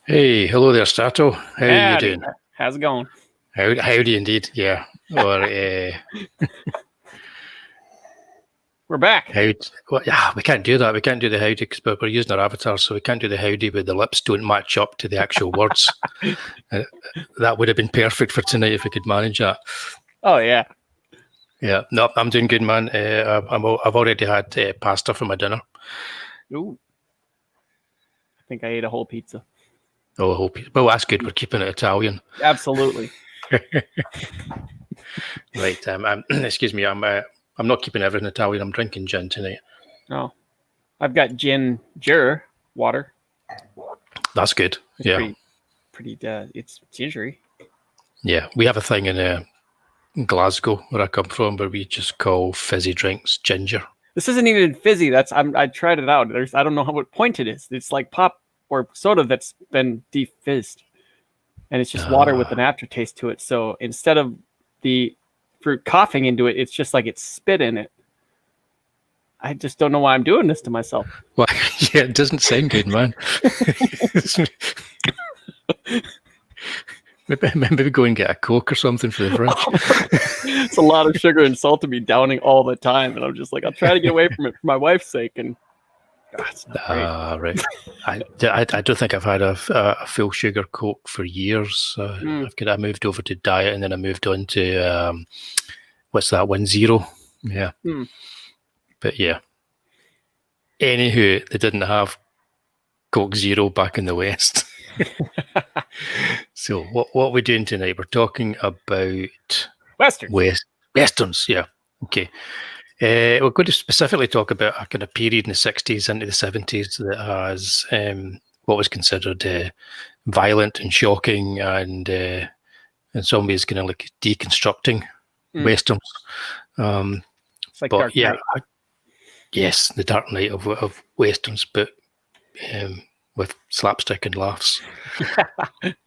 Hey, hello there, STATTO. How are you doing? How's it going? Howdy indeed, yeah. Or We're back. well, yeah, we can't do that. We can't do the howdy because we're using our avatars, so we can't do the howdy where the lips don't match up to the actual words. That would have been perfect for tonight if we could manage that. Oh yeah. Yeah, no, I'm doing good, man. I've already had pasta for my dinner. Ooh. I think I ate a whole pizza. Oh, I hope. Well, that's good. We're keeping it Italian. Absolutely. Right. Excuse me. I'm not keeping everything Italian. I'm drinking gin tonight. Oh, I've got ginger water. That's good. It's yeah. Pretty. It's gingery. Yeah, we have a thing in Glasgow, where I come from, where we just call fizzy drinks ginger. This isn't even fizzy. I tried it out. I don't know what point it is. It's like pop or soda that's been defizzed, and it's just water with an aftertaste to it. So instead of the fruit coughing into it, it's just like it's spit in it. I just don't know why I'm doing this to myself. Well, yeah, it doesn't sound good, man. Maybe go and get a Coke or something for the fridge. It's a lot of sugar and salt to be downing all the time, and I'm just like, I'll try to get away from it for my wife's sake. And it's not great. Right. I don't think I've had a full sugar Coke for years. I moved over to diet, and then I moved on to what's that one, Zero? Yeah. But yeah. Anywho, they didn't have Coke Zero back in the West. So what are we doing tonight? We're talking about Westerns, yeah. Okay. We're going to specifically talk about a kind of period in the 60s into the 70s that has what was considered violent and shocking and in some ways kind of like deconstructing Westerns. It's like Dark Knight. Yes, the Dark Knight of Westerns, but with slapstick and laughs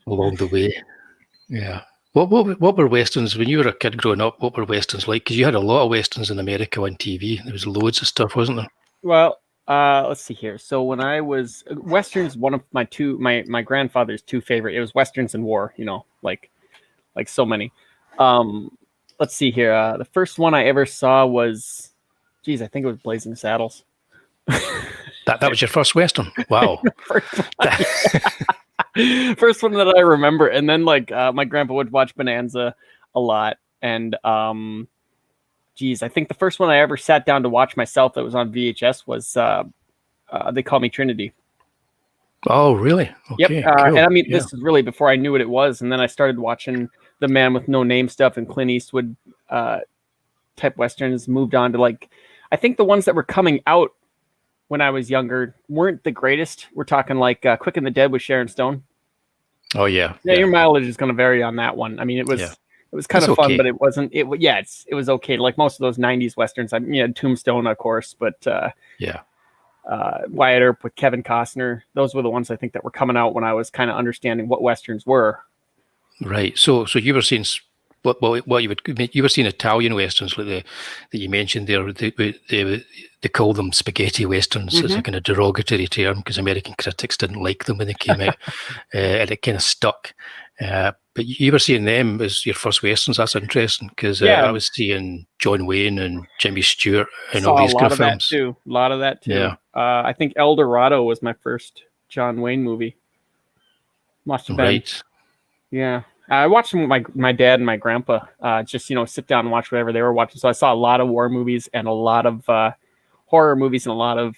along the way. Yeah. What were Westerns, when you were a kid growing up, what were Westerns like? Because you had a lot of Westerns in America on TV. There was loads of stuff, wasn't there? Well, let's see here. So when I was, Westerns, one of my grandfather's two favorite, it was Westerns and war, like so many. Let's see here. The first one I ever saw was, I think it was Blazing Saddles. That was your first Western? Wow. First one that I remember. And then my grandpa would watch Bonanza a lot. And I think the first one I ever sat down to watch myself that was on VHS was They Call Me Trinity. Oh, really? Okay, yep. Cool. And I mean, this is really before I knew what it was. And then I started watching the Man with No Name stuff and Clint Eastwood type Westerns, moved on to I think the ones that were coming out when I was younger weren't the greatest. We're talking like Quick and the Dead with Sharon Stone. Oh yeah. Yeah, your mileage is going to vary on that one. I mean, it was kind of fun, but it wasn't. It was okay. Like most of those '90s westerns. I mean, you had Tombstone, of course, but Wyatt Earp with Kevin Costner. Those were the ones I think that were coming out when I was kind of understanding what westerns were. Right. So you were seeing what you were seeing Italian westerns like that you mentioned there. They call them spaghetti westerns as a kind of derogatory term because American critics didn't like them when they came out, and it kind of stuck. But you were seeing them as your first westerns. That's interesting because I was seeing John Wayne and Jimmy Stewart and all these kind of films. A lot of that too. Yeah. I think El Dorado was my first John Wayne movie. Must have been. Right. Yeah. I watched them with my dad and my grandpa, just, sit down and watch whatever they were watching. So I saw a lot of war movies and a lot of horror movies and a lot of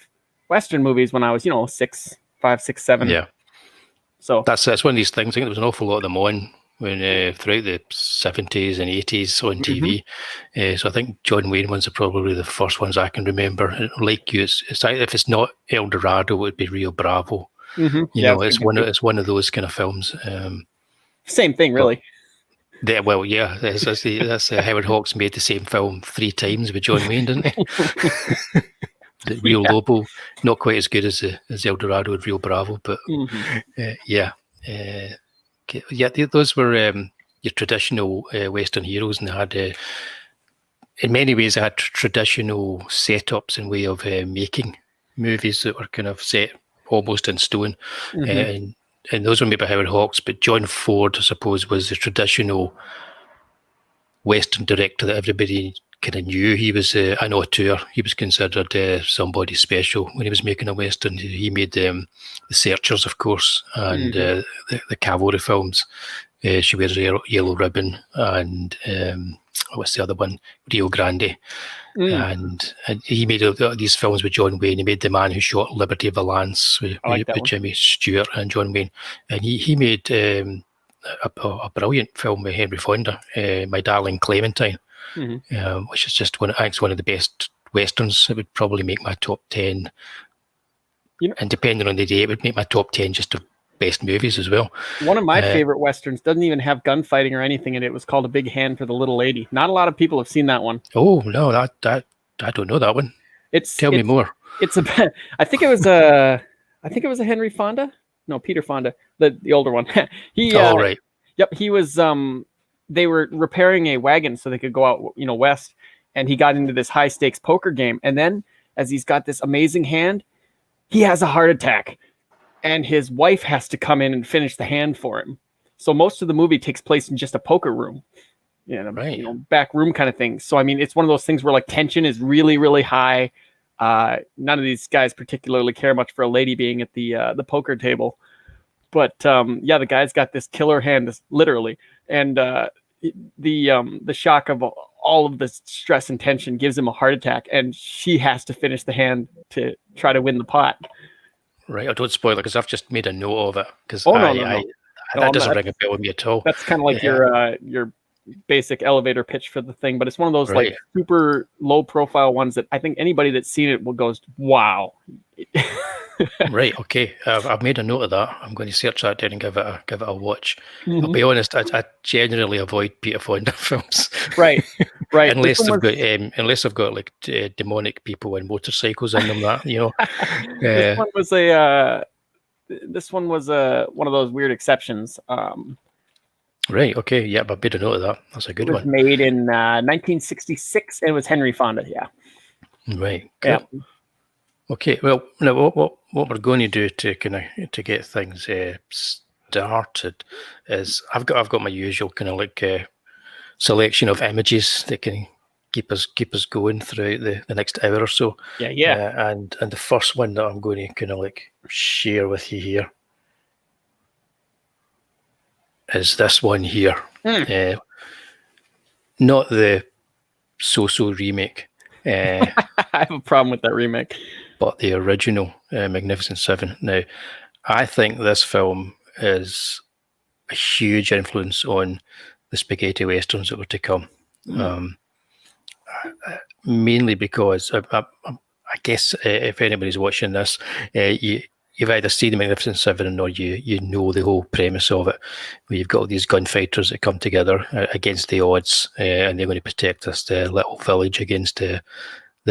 Western movies when I was, 5, 6, 7. Yeah. So that's one of these things. I think there was an awful lot of them on when throughout the 70s and 80s on TV. So I think John Wayne ones are probably the first ones I can remember. And like you, it's if it's not El Dorado, it would be Rio Bravo. It's one of those kind of films. Same thing, really. That's Howard Hawks made the same film 3 times with John Wayne, didn't he? The Rio Lobo, not quite as good as El Dorado and Rio Bravo, but those were your traditional Western heroes, and they had, in many ways, they had traditional setups in way of making movies that were kind of set almost in stone, and those were made by Howard Hawks. But John Ford, I suppose, was the traditional Western director that everybody kind of knew. He was an auteur. He was considered somebody special when he was making a Western. He made The Searchers, of course, and the Cavalry films. She Wears a Yellow Ribbon, and what's the other one? Rio Grande. And he made these films with John Wayne. He made The Man Who Shot Liberty Valance with Jimmy Stewart and John Wayne. And he made a brilliant film with Henry Fonda, My Darling Clementine, which is just one of the best Westerns. It would probably make my top 10. And depending on the day, it would make my top 10 just of best movies as well. One of my favorite Westerns doesn't even have gunfighting or anything in it. It was called A Big Hand for the Little Lady. Not a lot of people have seen that one. Oh, no, I don't know that one. Tell me more. It's I think it was a Henry Fonda. No, Peter Fonda, the older one. Right. Yep, he was. They were repairing a wagon so they could go out, west, and he got into this high stakes poker game. And then, as he's got this amazing hand, he has a heart attack, and his wife has to come in and finish the hand for him. So most of the movie takes place in just a poker room, back room kind of thing. So I mean, it's one of those things where like tension is really, really high. None of these guys particularly care much for a lady being at the poker table, but the guy's got this killer hand, literally, and the shock of all of the stress and tension gives him a heart attack, and she has to finish the hand to try to win the pot. Right, I don't spoil it because I've just made a note of it because no. That doesn't ring a bell with me at all. That's kind of like your basic elevator pitch for the thing, but it's one of those like super low profile ones that I think anybody that's seen it goes, wow. Right. Okay. I've made a note of that. I'm going to search that down and give it a watch. I'll be honest. I generally avoid Peter Fonda films. Right. unless I've got like demonic people and motorcycles in them. This one was one of those weird exceptions. Right. Okay. Yeah, but I made a note of that. That's a good one. It was made in 1966, and it was Henry Fonda. Yeah. Right. Cool. Yeah. Okay. Well, now what we're going to do to get things started is I've got my usual kind of like selection of images that can keep us going throughout the next hour or so. Yeah. And the first one that I'm going to kind of like share with you here is this one here. Not the so-so remake. I have a problem with that remake. But the original Magnificent Seven. Now, I think this film is a huge influence on the spaghetti westerns that were to come. Mainly because I guess if anybody's watching this, you've either seen the Magnificent Seven or you know the whole premise of it, where you've got all these gunfighters that come together against the odds, and they're going to protect this little village against the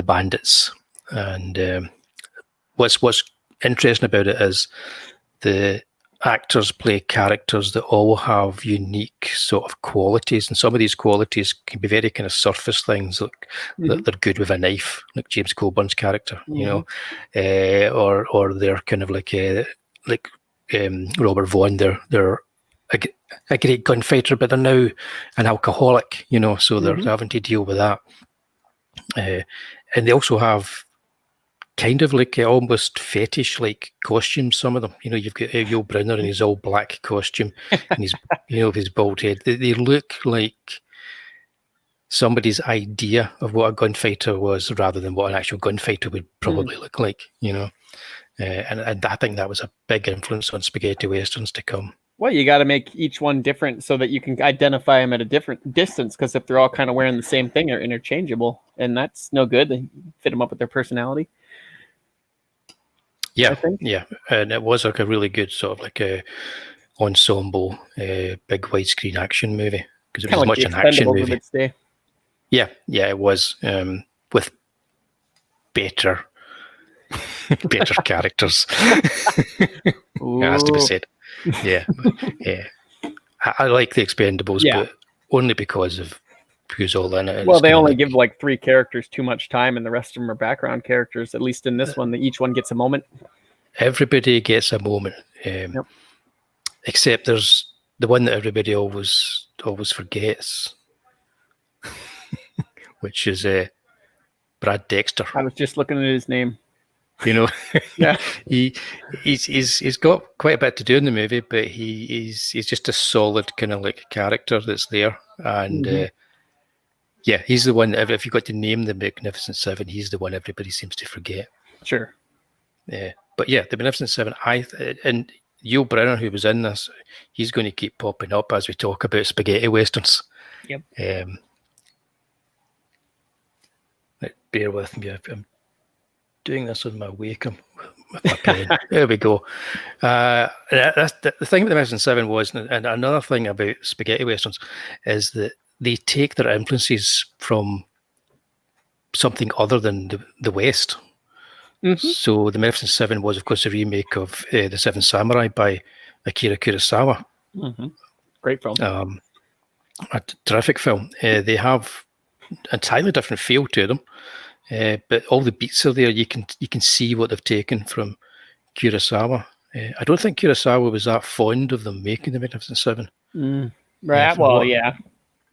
bandits. And what's interesting about it is the actors play characters that all have unique sort of qualities, and some of these qualities can be very kind of surface things, like that they're good with a knife, like James Coburn's character, or they're kind of like Robert Vaughn. They're a great gunfighter, but they're now an alcoholic, so they're having to deal with that. And they also have kind of like almost fetish-like costumes, some of them. You've got Yul Brynner in his all black costume and his, his bald head. They look like somebody's idea of what a gunfighter was rather than what an actual gunfighter would probably look like, And I think that was a big influence on spaghetti westerns to come. Well, you got to make each one different so that you can identify them at a different distance, because if they're all kind of wearing the same thing, they're interchangeable, and that's no good. They fit them up with their personality. Yeah, and it was like a really good sort of like a ensemble, big widescreen action movie, because it was much an action movie. Yeah, it was with better characters. It has to be said. Yeah. I like the Expendables, Yeah. but only because of who's all in it. Well, It's they kinda only like- give like 3 characters too much time, and the rest of them are background characters. At least in this one, each one gets a moment. everybody gets a moment, Yep. except there's the one that everybody always forgets, which is Brad Dexter. I was just looking at his name. You know, Yeah. he's got quite a bit to do in the movie, but he's just a solid kind of like character that's there, and yeah, he's the one. If you got to name the Magnificent Seven, he's the one everybody seems to forget. Sure. But yeah, the Magnificent Seven. And Yul Brynner, who was in this, he's going to keep popping up as we talk about spaghetti westerns. Yep. Bear with me. I'm doing this on my Wacom with my pen. There we go. That's the thing about the Magnificent Seven was, and another thing about spaghetti westerns is that they take their influences from something other than the West. Mm-hmm. So the Magnificent Seven was, of course, a remake of The Seven Samurai by Akira Kurosawa. Mm-hmm. Great film. A terrific film. They have a entirely different feel to them, but all the beats are there. You can see what they've taken from Kurosawa. I don't think Kurosawa was that fond of them making the Magnificent Seven. Right. Well, yeah.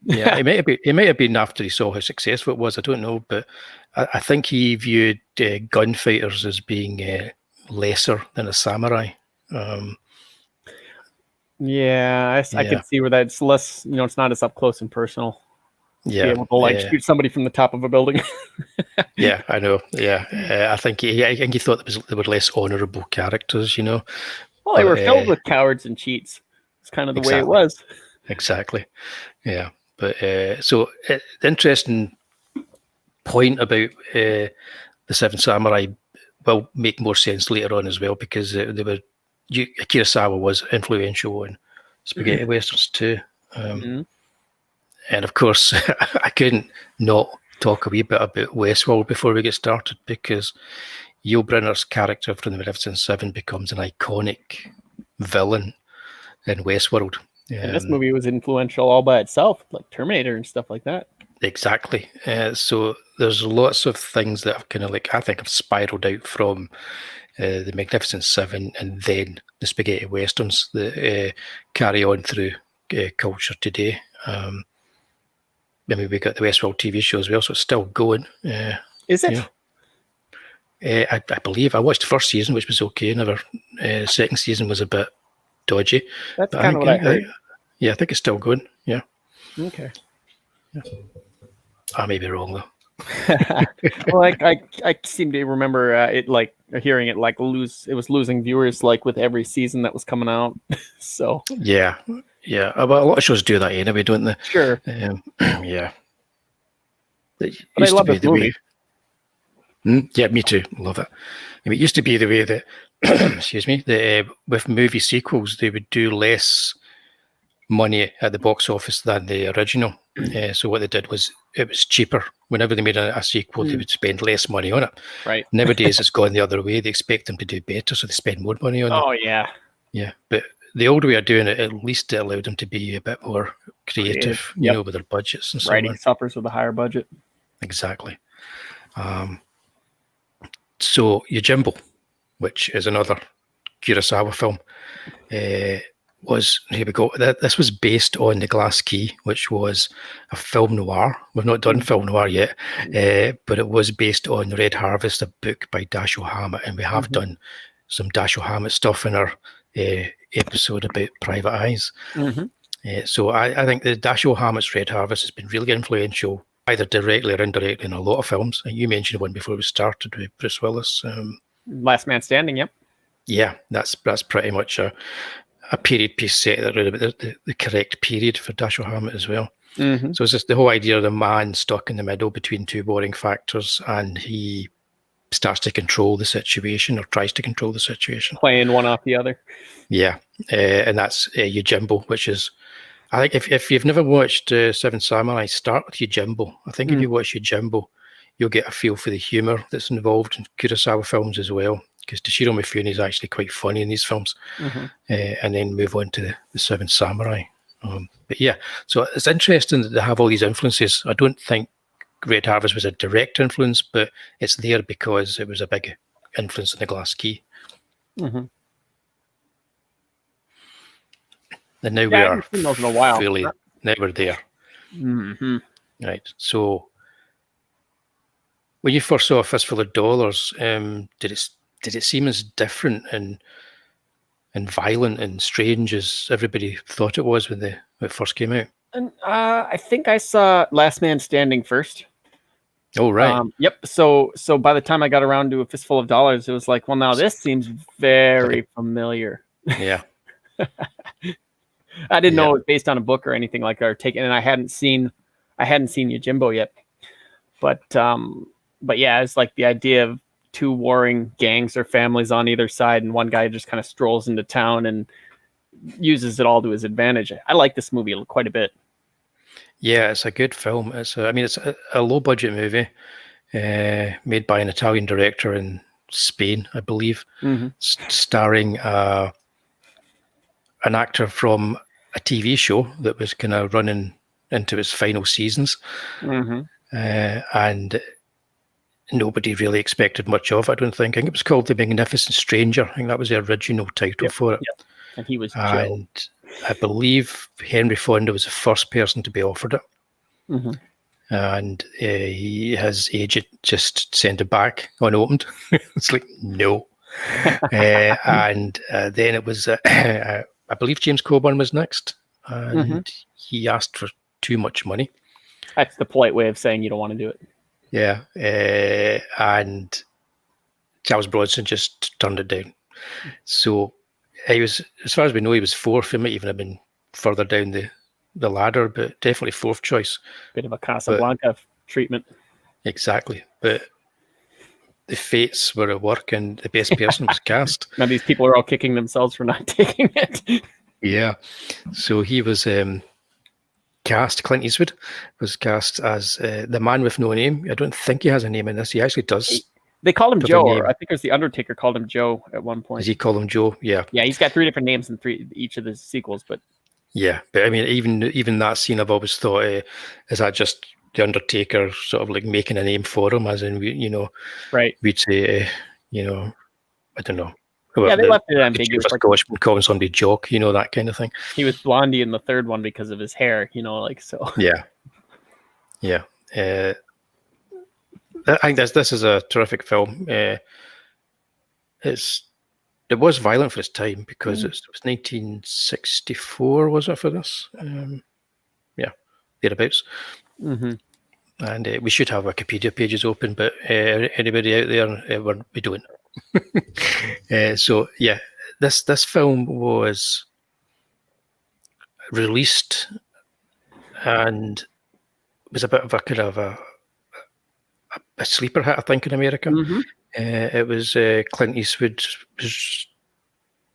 Yeah, it might have been after he saw how successful it was. I don't know, but I think he viewed gunfighters as being lesser than a samurai. Yeah, I can see where that's less. It's not as up close and personal. Yeah, be able to shoot somebody from the top of a building. Yeah, I know. Yeah, I think he thought they were less honourable characters. Well, they were filled with cowards and cheats. It's kind of the way it was. Exactly. Yeah. But so the interesting point about the Seven Samurai will make more sense later on as well, because Kurosawa was influential in spaghetti westerns too. And of course, I couldn't not talk a wee bit about Westworld before we get started, because Yul Brynner's character from the Magnificent Seven becomes an iconic villain in Westworld. And this movie was influential all by itself, like Terminator and stuff like that. Exactly. So there's lots of things that have kind of I think have spiraled out from the Magnificent Seven and then the spaghetti westerns that carry on through culture today. We got the Westworld TV show as well, so it's still going. Is it? I believe I watched the first season, which was okay. Second season was a bit dodgy. That's kind of what I heard. I think it's still going. Yeah. Okay. Yeah. I may be wrong though. Well, I seem to remember hearing it it was losing viewers with every season that was coming out. So yeah. Well, a lot of shows do that anyway, don't they? Sure. Yeah. But I love this movie. Yeah, me too. Love it. It used to be the way that, excuse me, with movie sequels, they would do less money at the box office than the original. So what they did was, it was cheaper. Whenever they made a sequel, they would spend less money on it. Right. Nowadays, it's gone the other way. They expect them to do better, so they spend more money on it. Oh, yeah. Yeah, but the old way of doing it, at least it allowed them to be a bit more creative, with their budgets and so on. Writing suffers with a higher budget. Exactly. So Yojimbo, which is another Kurosawa film, here we go. This was based on The Glass Key, which was a film noir. We've not done film noir yet, but it was based on Red Harvest, a book by Dashiell Hammett, and we have done some Dashiell Hammett stuff in our episode about Private Eyes. So I think the Dashiell Hammett's Red Harvest has been really influential, either directly or indirectly, in a lot of films. And you mentioned one before we started with Bruce Willis. Last Man Standing, yep. Yeah, that's pretty much a period piece set around about the correct period for Dashiell Hammett as well. So it's just the whole idea of the man stuck in the middle between two warring factors, and he starts to control the situation, or tries to control the situation. Playing one off the other. Yeah, and that's Yojimbo, which is, I think if you've never watched Seven Samurai, start with Yojimbo. I think if you watch Yojimbo, you'll get a feel for the humour that's involved in Kurosawa films as well, because Toshiro Mifune is actually quite funny in these films. And then move on to the Seven Samurai. But yeah, so it's interesting that they have all these influences. I don't think Red Harvest was a direct influence, but it's there because it was a big influence on the Glass Key. Mm-hmm. And now Yeah, we I are haven't seen those in a while. now we're there. Mm-hmm. Right. So when you first saw A Fistful of Dollars, did it seem as different and violent and strange as everybody thought it was when it first came out? And I think I saw Last Man Standing first. Oh, right. Yep. So by the time I got around to A Fistful of Dollars, it was like, well, now this seems very familiar. Yeah. I didn't know it was based on a book or anything like that, or taken, and I hadn't seen Yojimbo yet. But yeah, it's like the idea of two warring gangs or families on either side, and one guy just kind of strolls into town and uses it all to his advantage. I like this movie quite a bit. Yeah, it's a good film. It's a low budget movie made by an Italian director in Spain, I believe, starring an actor from a TV show that was kind of running into its final seasons, and nobody really expected much of it, I don't think. I think it was called The Magnificent Stranger. I think that was the original title for it. Yep. And he was Joe. And I believe Henry Fonda was the first person to be offered it. And his agent just sent it back unopened. It's like, no. And then it was, I believe James Coburn was next. And he asked for too much money. That's the polite way of saying you don't want to do it. Yeah. And Charles Bronson just turned it down. So he was, as far as we know, he was fourth. He might even have been further down the ladder, but definitely fourth choice. Bit of a Casablanca treatment. Exactly. But the fates were at work and the best person was cast. Now these people are all kicking themselves for not taking it. Yeah. So he was cast, Clint Eastwood was cast as the man with no name. I don't think he has a name in this. He actually does. They called him Joe, or I think it was The Undertaker called him Joe at one point. Does he call him Joe? Yeah. Yeah, he's got 3 different names in each of the sequels, but yeah, but I mean, even that scene, I've always thought, is that just the Undertaker sort of like making a name for him, as in right? We'd say, I don't know. Yeah, they left it ambiguous. Like Scotsman calling somebody Jock, that kind of thing. He was Blondie in the third one because of his hair, like so. Yeah. I think this is a terrific film. It was violent for its time because it was 1964, was it, for this? Yeah, thereabouts. And we should have Wikipedia pages open, but anybody out there, we don't. So yeah, this film was released and was a bit of a kind of a sleeper hit, I think, in America. It was Clint Eastwood, his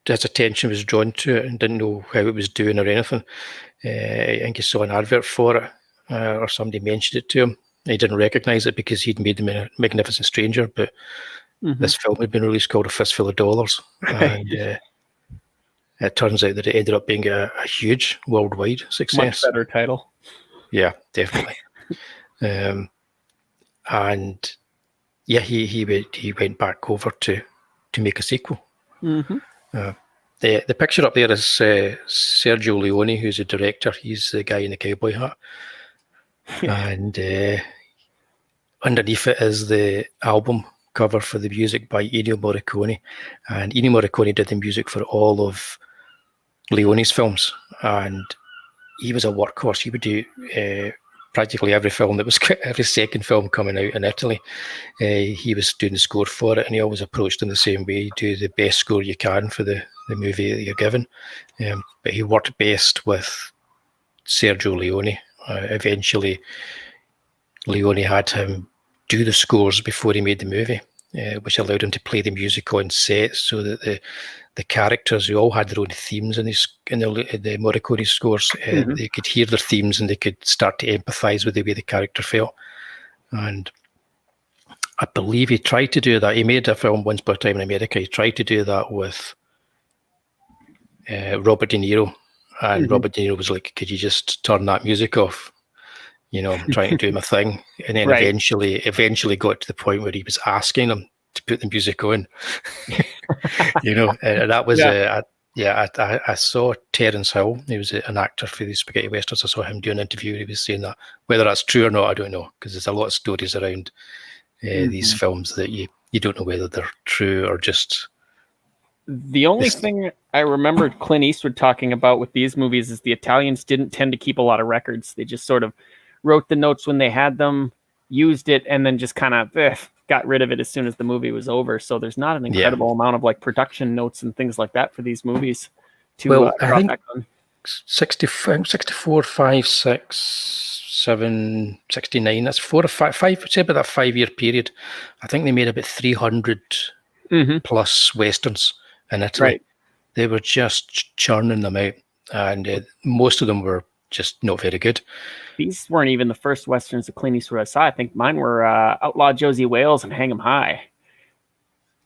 attention was drawn to it and didn't know how it was doing or anything. I think he saw an advert for it or somebody mentioned it to him. He didn't recognise it because he'd made the Magnificent Stranger, but this film had been released called A Fistful of Dollars. And it turns out that it ended up being a huge worldwide success. Much better title. Yeah, definitely. And yeah, he went back over to make a sequel. The picture up there is Sergio Leone, who's the director. He's the guy in the cowboy hat. And underneath it is the album cover for the music by Ennio Morricone. And Ennio Morricone did the music for all of Leone's films. And he was a workhorse. He would do practically every second film coming out in Italy. He was doing the score for it, and he always approached them the same way. You do the best score you can for the movie that you're given. But he worked best with Sergio Leone. Eventually, Leone had him do the scores before he made the movie, which allowed him to play the music on set so that the characters, who all had their own themes in the Morricone scores, they could hear their themes and they could start to empathise with the way the character felt. And I believe he tried to do that. He made a film Once Upon a Time in America. He tried to do that with Robert De Niro and Robert De Niro was like, "Could you just turn that music off?" I'm trying to do my thing, and then Right. eventually got to the point where he was asking them to put the music on. And that was I saw Terence Hill. He was an actor for the spaghetti westerns. I saw him do an interview. He was saying that whether that's true or not, I don't know, because there's a lot of stories around these films that you don't know whether they're true or just. The only thing I remember Clint Eastwood talking about with these movies is the Italians didn't tend to keep a lot of records. They just sort of wrote the notes when they had them, used it, and then just kind of got rid of it as soon as the movie was over. So there's not an incredible amount of like production notes and things like that for these movies. I think 64, 5, 6, 7, 69. That's 4 or 5. Say about that 5-year period. I think they made about 300 plus westerns in Italy. Right. They were just churning them out, and most of them were just not very good. These weren't even the first westerns that Clint Eastwood I saw. I think mine were Outlaw Josie Wales and Hang 'em High.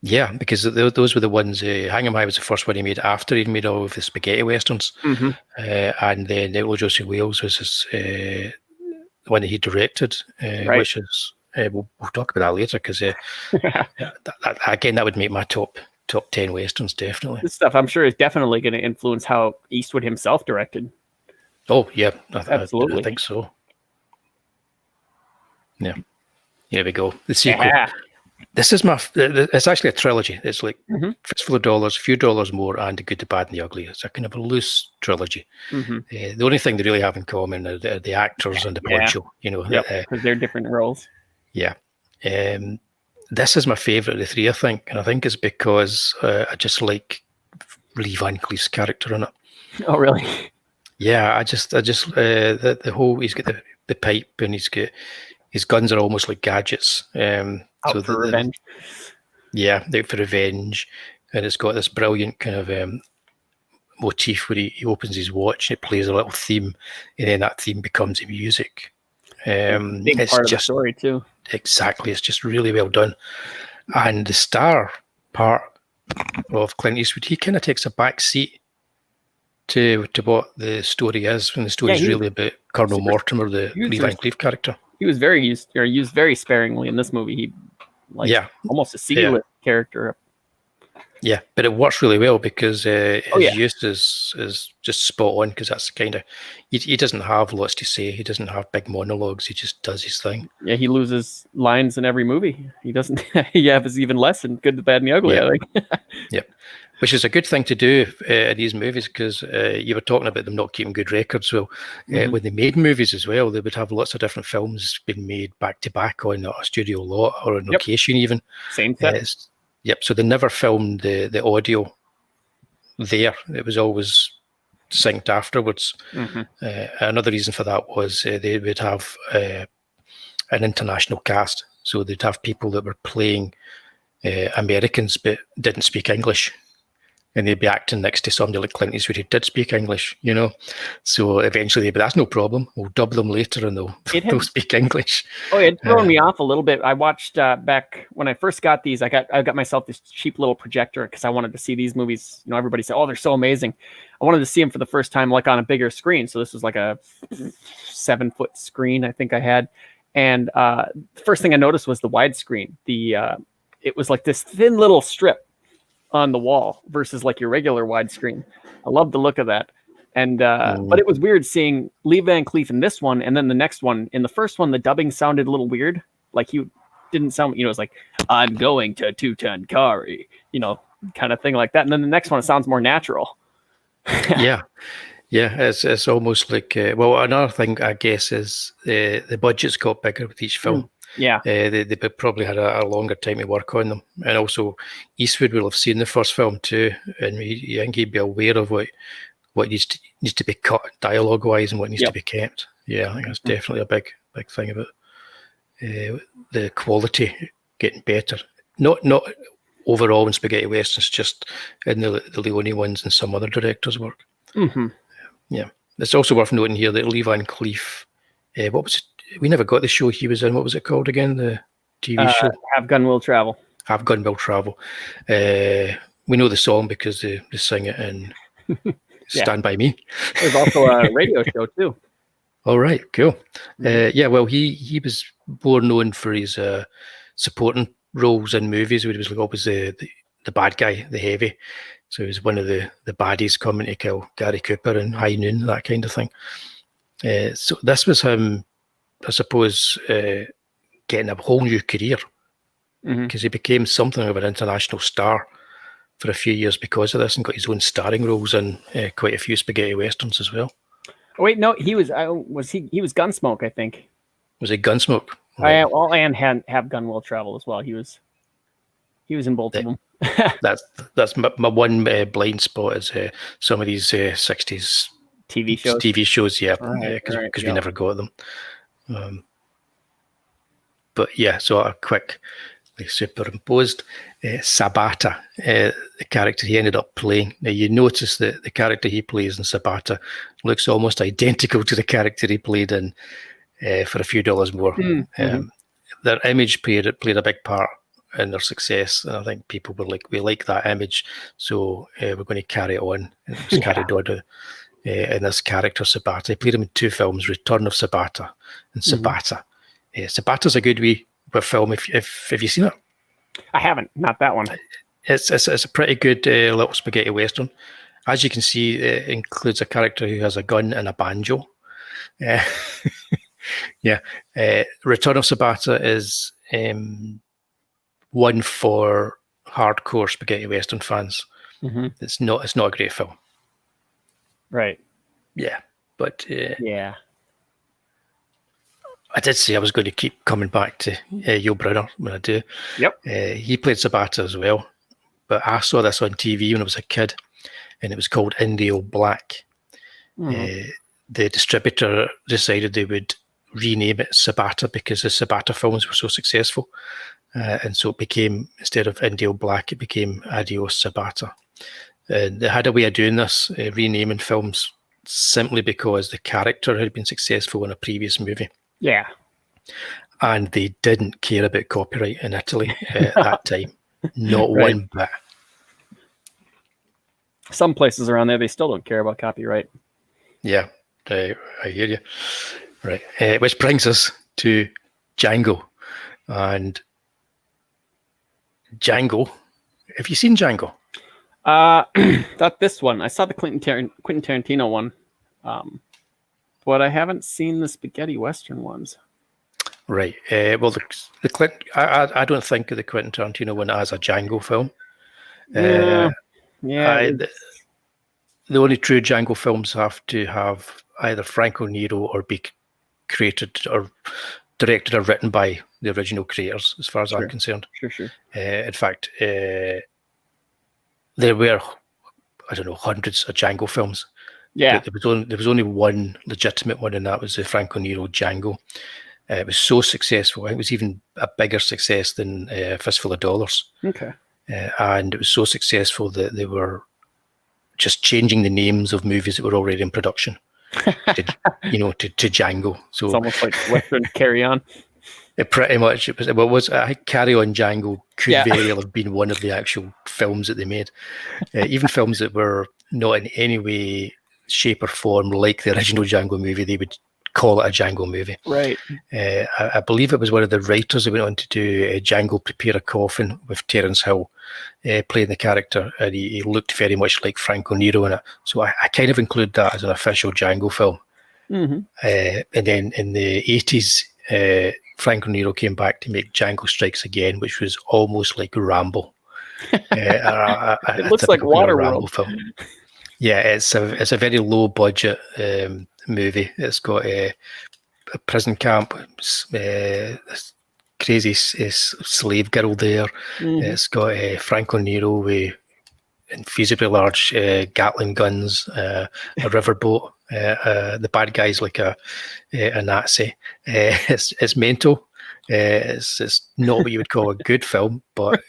Yeah, because those were the ones. Hang 'em High was the first one he made after he'd made all of the spaghetti westerns, and then Outlaw Josie Wales was the one that he directed, which is we'll talk about that later, because again, that would make my top 10 westerns, definitely. This stuff I'm sure is definitely going to influence how Eastwood himself directed. Oh yeah, absolutely. I think so. Yeah, here we go. The sequel. Yeah. This is it's actually a trilogy. It's like Fistful of Dollars, A Few Dollars More, and The Good, the Bad, and the Ugly. It's a kind of a loose trilogy. The only thing they really have in common are the actors and the poncho. Because they're different roles. Yeah. This is my favourite of the three, I think, and I think it's because I just like Lee Van Cleef's character in it. Oh, really? Yeah, I just the whole, he's got the pipe, and he's got his guns are almost like gadgets. Out for revenge. Yeah, out for revenge, and it's got this brilliant kind of motif where he opens his watch and it plays a little theme, and then that theme becomes the music. Big it's part of just, the story too. Exactly, it's just really well done, and the star part of Clint Eastwood, he kind of takes a back seat to what the story is, when the story is really about Colonel Mortimer, the Lee Van Cleef character. He was used very sparingly in this movie. He almost a C-list character. Yeah, but it works really well because his use is just spot on, because that's kind of he doesn't have lots to say. He doesn't have big monologues. He just does his thing. Yeah, he loses lines in every movie. He doesn't. He has even less in Good, the Bad, and the Ugly. I think. Yep. Which is a good thing to do in these movies, because you were talking about them not keeping good records. Well, when they made movies as well, they would have lots of different films being made back to back on a studio lot or on location even. Same set. Yep. So they never filmed the audio there. It was always synced afterwards. Another reason for that was they would have an international cast. So they'd have people that were playing Americans but didn't speak English. And they'd be acting next to somebody like Clint Eastwood who did speak English, So eventually, but that's no problem. We'll dub them later and they'll speak English. Oh, it thrown me off a little bit. I watched back when I first got these. I got myself this cheap little projector because I wanted to see these movies. Everybody said, "Oh, they're so amazing." I wanted to see them for the first time, like on a bigger screen. So this was like a 7-foot screen, I think I had. And the first thing I noticed was the widescreen. It was like this thin little strip on the wall versus like your regular widescreen. I love the look of that. And but it was weird seeing Lee Van Cleef in this one, and then the next one. In the first one, the dubbing sounded a little weird. Like he didn't sound, it was like, "I'm going to Tutankari," kind of thing like that. And then the next one, it sounds more natural. Yeah, it's almost like another thing I guess is the budgets got bigger with each film. Yeah, they probably had a longer time to work on them, and also Eastwood will have seen the first film too, and I think he'd be aware of what needs to be cut dialogue wise and what needs to be kept. Yeah, I think that's definitely a big thing about the quality getting better. Not overall in spaghetti westerns, just in the Leone ones and some other directors' work. Yeah, it's also worth noting here that Lee Van Cleef, what was it? We never got the show he was in. What was it called again? The TV show? Have Gun Will Travel. Have Gun Will Travel. We know the song because they sing it in Stand By Me. There's also a radio show too. All right, cool. Yeah, well, he was more known for his supporting roles in movies, where he was like always the bad guy, the heavy. So he was one of the baddies coming to kill Gary Cooper in High Noon, that kind of thing. So this was him, I suppose, getting a whole new career, because he became something of an international star for a few years because of this, and got his own starring roles in quite a few spaghetti westerns as well. Oh, wait, no, he was Gunsmoke, I think. Was it Gunsmoke? Right. And Have Gun Will Travel as well. He was in both of them. That's my one blind spot is some of these 60s TV shows. Yeah, because we never got them. But yeah, so a quick superimposed Sabata, the character he ended up playing. Now you notice that the character he plays in Sabata looks almost identical to the character he played in For a Few Dollars More. Their image played a big part in their success, and I think people were like, we like that image, so we're going to carry it on. And it was carried on in this character Sabata. He played him in 2 films, Return of Sabata and Sabata. Sabata's a good wee film. If have you seen it? I haven't. Not that one. It's a pretty good little spaghetti western. As you can see, it includes a character who has a gun and a banjo. Return of Sabata is one for hardcore spaghetti western fans. It's not a great film. Right. Yeah, but yeah. I did say I was going to keep coming back to Yul Brynner when I do. Yep. He played Sabata as well, but I saw this on TV when I was a kid, and it was called Indio Black. The distributor decided they would rename it Sabata because the Sabata films were so successful, and so it became, instead of Indio Black, it became Adios Sabata. They had a way of doing this, renaming films, simply because the character had been successful in a previous movie. Yeah. And they didn't care about copyright in Italy at that time. Not one bit. Some places around there, they still don't care about copyright. Yeah, I hear you. Right. Which brings us to Django. And Django, have you seen Django? Not this one. I saw the Quentin Tarantino one. But I haven't seen the spaghetti western ones. Right. Well, I don't think of the Quentin Tarantino one as a Django film. Yeah. The only true Django films have to have either Franco Nero or be created or directed or written by the original creators, as far as I'm concerned. Sure. In fact, there were, I don't know, hundreds of Django films. Yeah. There was only one legitimate one, and that was the Franco Nero Django. It was so successful. I think it was even a bigger success than Fistful of Dollars. Okay. And it was so successful that they were just changing the names of movies that were already in production to Django. So it's almost like Western Carry On. It pretty much I think Carry On Django could very well have been one of the actual films that they made. Even films that were not in any way, shape or form like the original Django movie, they would call it a Django movie. Right. I believe it was one of the writers who went on to do Django Prepare a Coffin with Terence Hill playing the character, and he looked very much like Franco Nero in it. So I kind of include that as an official Django film. And then in the 80s, Franco Nero came back to make Django Strikes Again, which was almost like Rambo. It looks like Waterworld film. Yeah, it's a very low budget movie. It's got a prison camp, this crazy slave girl there. It's got Franco Nero with infeasibly large Gatling guns, a riverboat. The bad guy's like a Nazi. It's mental. It's not what you would call a good film, but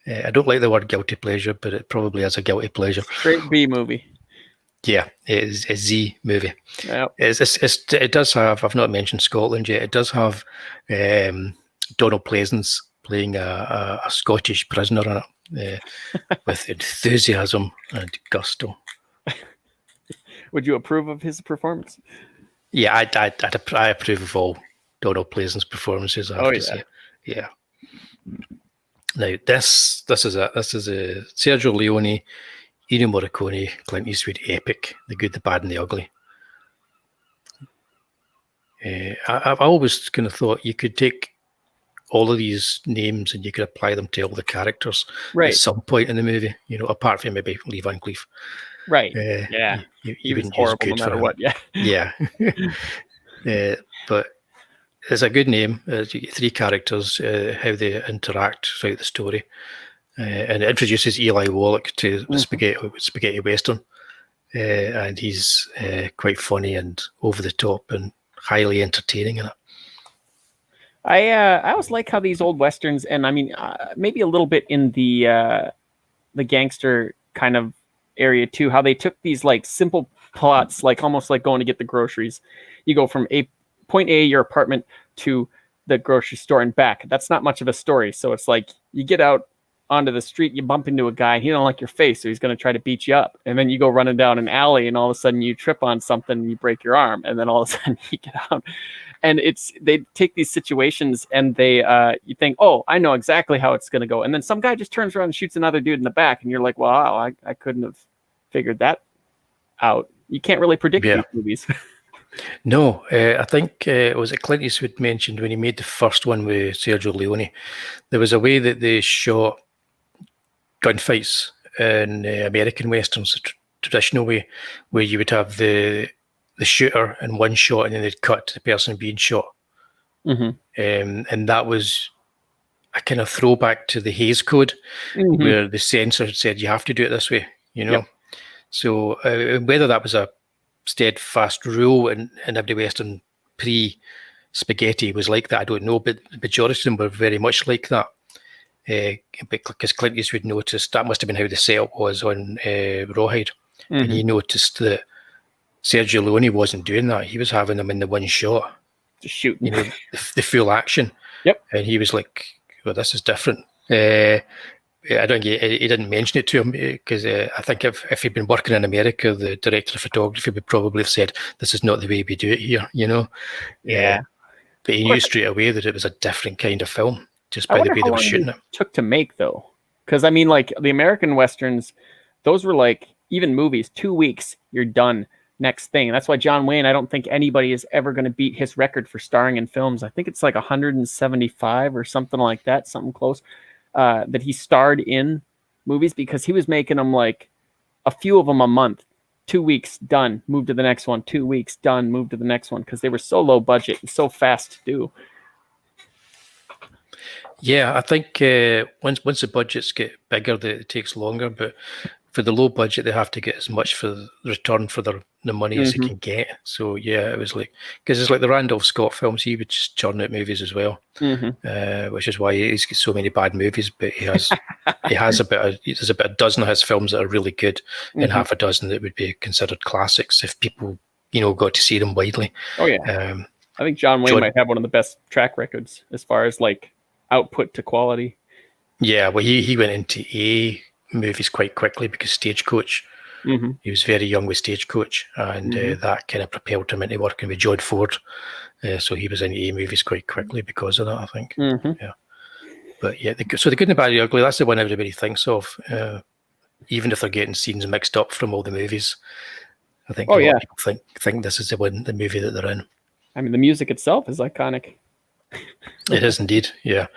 I don't like the word guilty pleasure, but it probably is a guilty pleasure. Straight B movie. Yeah, it is a Z movie. Yep. It does have, I've not mentioned Scotland yet, it does have Donald Pleasance playing a Scottish prisoner in it. with enthusiasm and gusto. Would you approve of his performance? Yeah, I approve of all Donald Pleasance's performances. I have to say, yeah. Now this is a Sergio Leone, Ennio Morricone, Clint Eastwood epic: The Good, the Bad, and the Ugly. I've always kind of thought you could take all of these names and you could apply them to all the characters at some point in the movie. You know, apart from maybe Lee Van Cleef. Right. You was horrible no matter what. Yeah. But it's a good name. You get three characters, how they interact throughout the story, and it introduces Eli Wallach to the spaghetti western, and he's quite funny and over the top and highly entertaining in it. I always like how these old westerns, and I mean maybe a little bit in the gangster kind of area too, how they took these like simple plots, like almost like going to get the groceries. You go from point A, your apartment, to the grocery store and back. That's not much of a story. So it's like you get out onto the street, you bump into a guy, and he don't like your face, so he's going to try to beat you up. And then you go running down an alley, and all of a sudden you trip on something and you break your arm. And then all of a sudden you get out. And they take these situations and they you think, oh, I know exactly how it's going to go. And then some guy just turns around and shoots another dude in the back, and you're like, wow, I couldn't have figured that out. You can't really predict these movies. No, I think was it Clint Eastwood mentioned when he made the first one with Sergio Leone, there was a way that they shot gunfights in American westerns, the traditional way, where you would have the shooter in one shot and then they'd cut to the person being shot. And that was a kind of throwback to the Hays Code, where the censor said you have to do it this way, you know. So whether that was a steadfast rule in every western pre-spaghetti was like that, I don't know, but the majority of them were very much like that. Because Clint Eastwood noticed that must have been how the setup was on Rawhide, and he noticed that Sergio Leone wasn't doing that. He was having them in the one shot, just shooting, you know, the full action. And he was like, "Well, this is different." I don't think he didn't mention it to him because I think if he'd been working in America, the director of photography would probably have said, "This is not the way we do it here," you know. But he knew straight away that it was a different kind of film just by the way they were shooting it. Took to make though, because I mean, like the American westerns, those were like even movies, 2 weeks, you're done. Next thing. That's why John Wayne, I don't think anybody is ever going to beat his record for starring in films. I think it's like 175 or something like that, something close. That he starred in movies, because he was making them like a few of them a month. 2 weeks, done, move to the next one. 2 weeks, done, move to the next one, because they were so low budget and so fast to do. Yeah, I think once the budgets get bigger, it takes longer. But for the low budget, they have to get as much for the return for the money as they can get. So yeah, it was like, because it's like the Randolph Scott films, he would just churn out movies as well, which is why he's got so many bad movies. But there's about a dozen of his films that are really good, and half a dozen that would be considered classics if people got to see them widely. Oh yeah, I think John Wayne might have one of the best track records as far as like output to quality. Yeah, well, he went into A movies quite quickly because Stagecoach. He was very young with Stagecoach, and that kind of propelled him into working with John Ford. So he was in A movies quite quickly because of that, I think. Yeah, but yeah, so the Good, the Bad, and the Ugly, that's the one everybody thinks of, even if they're getting scenes mixed up from all the movies. I think a lot of people think this is the movie that they're in. I mean, the music itself is iconic. It is indeed, yeah.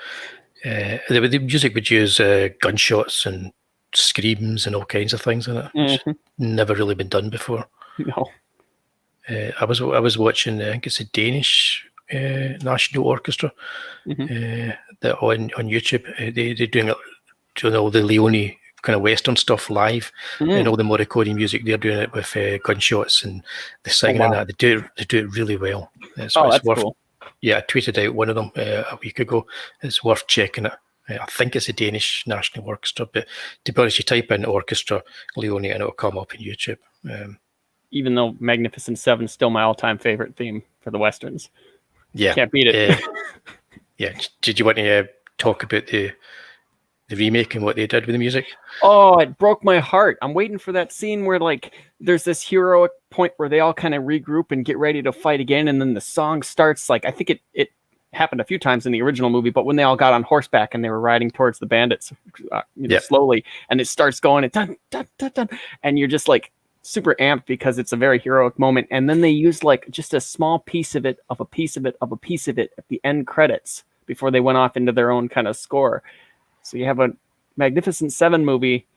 The music would use gunshots and screams and all kinds of things in it, which never really been done before. No. I was watching, I think it's a Danish National Orchestra that on YouTube. They're doing all the Leone kind of Western stuff live, and all the Morricone music. They're doing it with gunshots and the singing and that. They do it really well. That's cool. Yeah, I tweeted out one of them a week ago. It's worth checking it. I think it's a Danish National Orchestra, but to be honest, you type in Orchestra Leone and it'll come up on YouTube. Even though Magnificent Seven is still my all-time favorite theme for the Westerns. Yeah. Can't beat it. Yeah. Did you want to talk about the remake and what they did with the music. Oh, it broke my heart. I'm waiting for that scene where like there's this heroic point where they all kind of regroup and get ready to fight again, and then the song starts. Like I think it happened a few times in the original movie, but when they all got on horseback and they were riding towards the bandits, slowly, and it starts going and dun, dun, dun, dun, and you're just like super amped because it's a very heroic moment. And then they use like just a small piece of it at the end credits before they went off into their own kind of score. So you have a Magnificent Seven movie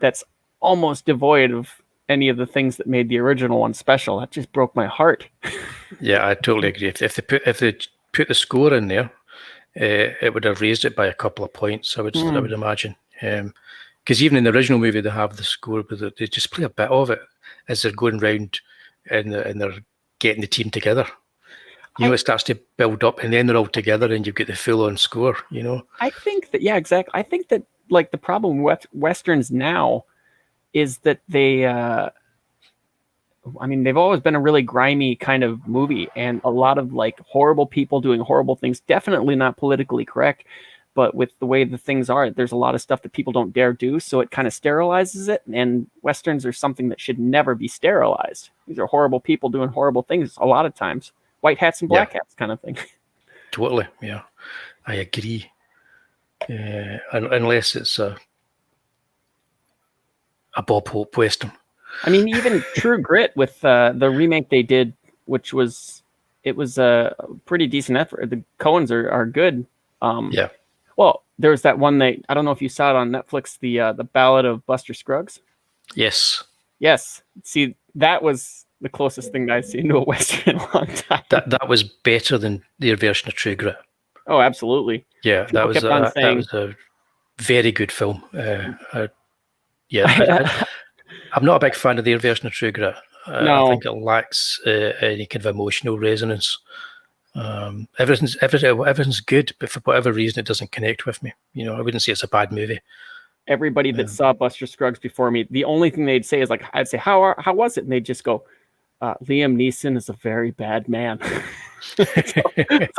that's almost devoid of any of the things that made the original one special. That just broke my heart. Yeah, I totally agree. If they put the score in there, it would have raised it by a couple of points. I would imagine. Because even in the original movie, they have the score, but they just play a bit of it as they're going round and they're getting the team together. It starts to build up, and then they're all together, and you get the full-on score. I think that exactly. I think that like the problem with Westerns now is that they've always been a really grimy kind of movie, and a lot of like horrible people doing horrible things. Definitely not politically correct, but with the way the things are, there's a lot of stuff that people don't dare do, so it kind of sterilizes it. And Westerns are something that should never be sterilized. These are horrible people doing horrible things a lot of times. White hats and black hats kind of thing. Totally, yeah. I agree. Unless it's a Bob Hope Western. I mean, even True Grit with the remake they did, which was a pretty decent effort. The Coens are good. Yeah. Well, there was that one I don't know if you saw it on Netflix, the Ballad of Buster Scruggs. Yes. Yes. See, that was the closest thing that I've seen to a Western in a long time. That was better than their version of True Grit. Oh, absolutely. Yeah, that was a very good film. I'm not a big fan of their version of True Grit. No. I think it lacks any kind of emotional resonance. Everything's good, but for whatever reason, it doesn't connect with me. I wouldn't say it's a bad movie. Everybody that saw Buster Scruggs before me, the only thing they'd say is like, I'd say, how was it? And they'd just go, Liam Neeson is a very bad man. That's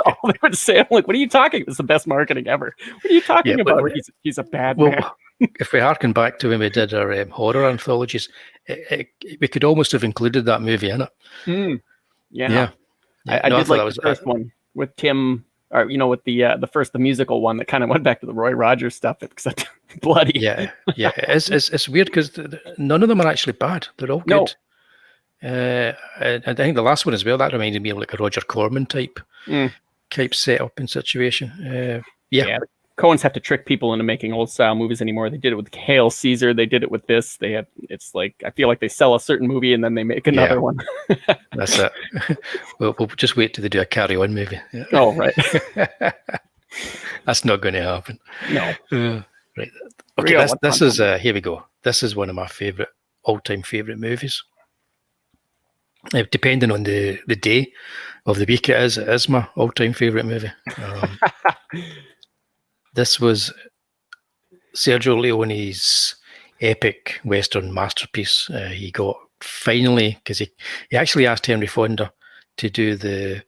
all they would say. I'm like, what are you talking? It's the best marketing ever. What are you talking about? He's a bad man. If we harken back to when we did our horror anthologies, we could almost have included that movie in it. Yeah. I did like the first one with Tim, or with the musical one that kind of went back to the Roy Rogers stuff, except bloody. Yeah. It's weird because none of them are actually bad. They're all good. And I think the last one as well, that reminded me of like a Roger Corman type setup and situation. Yeah. Coens have to trick people into making old style movies anymore. They did it with Hail Caesar. They did it with this. It's like, I feel like they sell a certain movie and then they make another one. That's it. We'll just wait till they do a Carry On movie. Yeah. Oh, right. That's not going to happen. No. Right. Okay, this is here we go. This is one of my all-time favorite movies. Depending on the day of the week it is my all-time favorite movie. This was Sergio Leone's epic Western masterpiece. He got finally, because he actually asked Henry Fonda to do the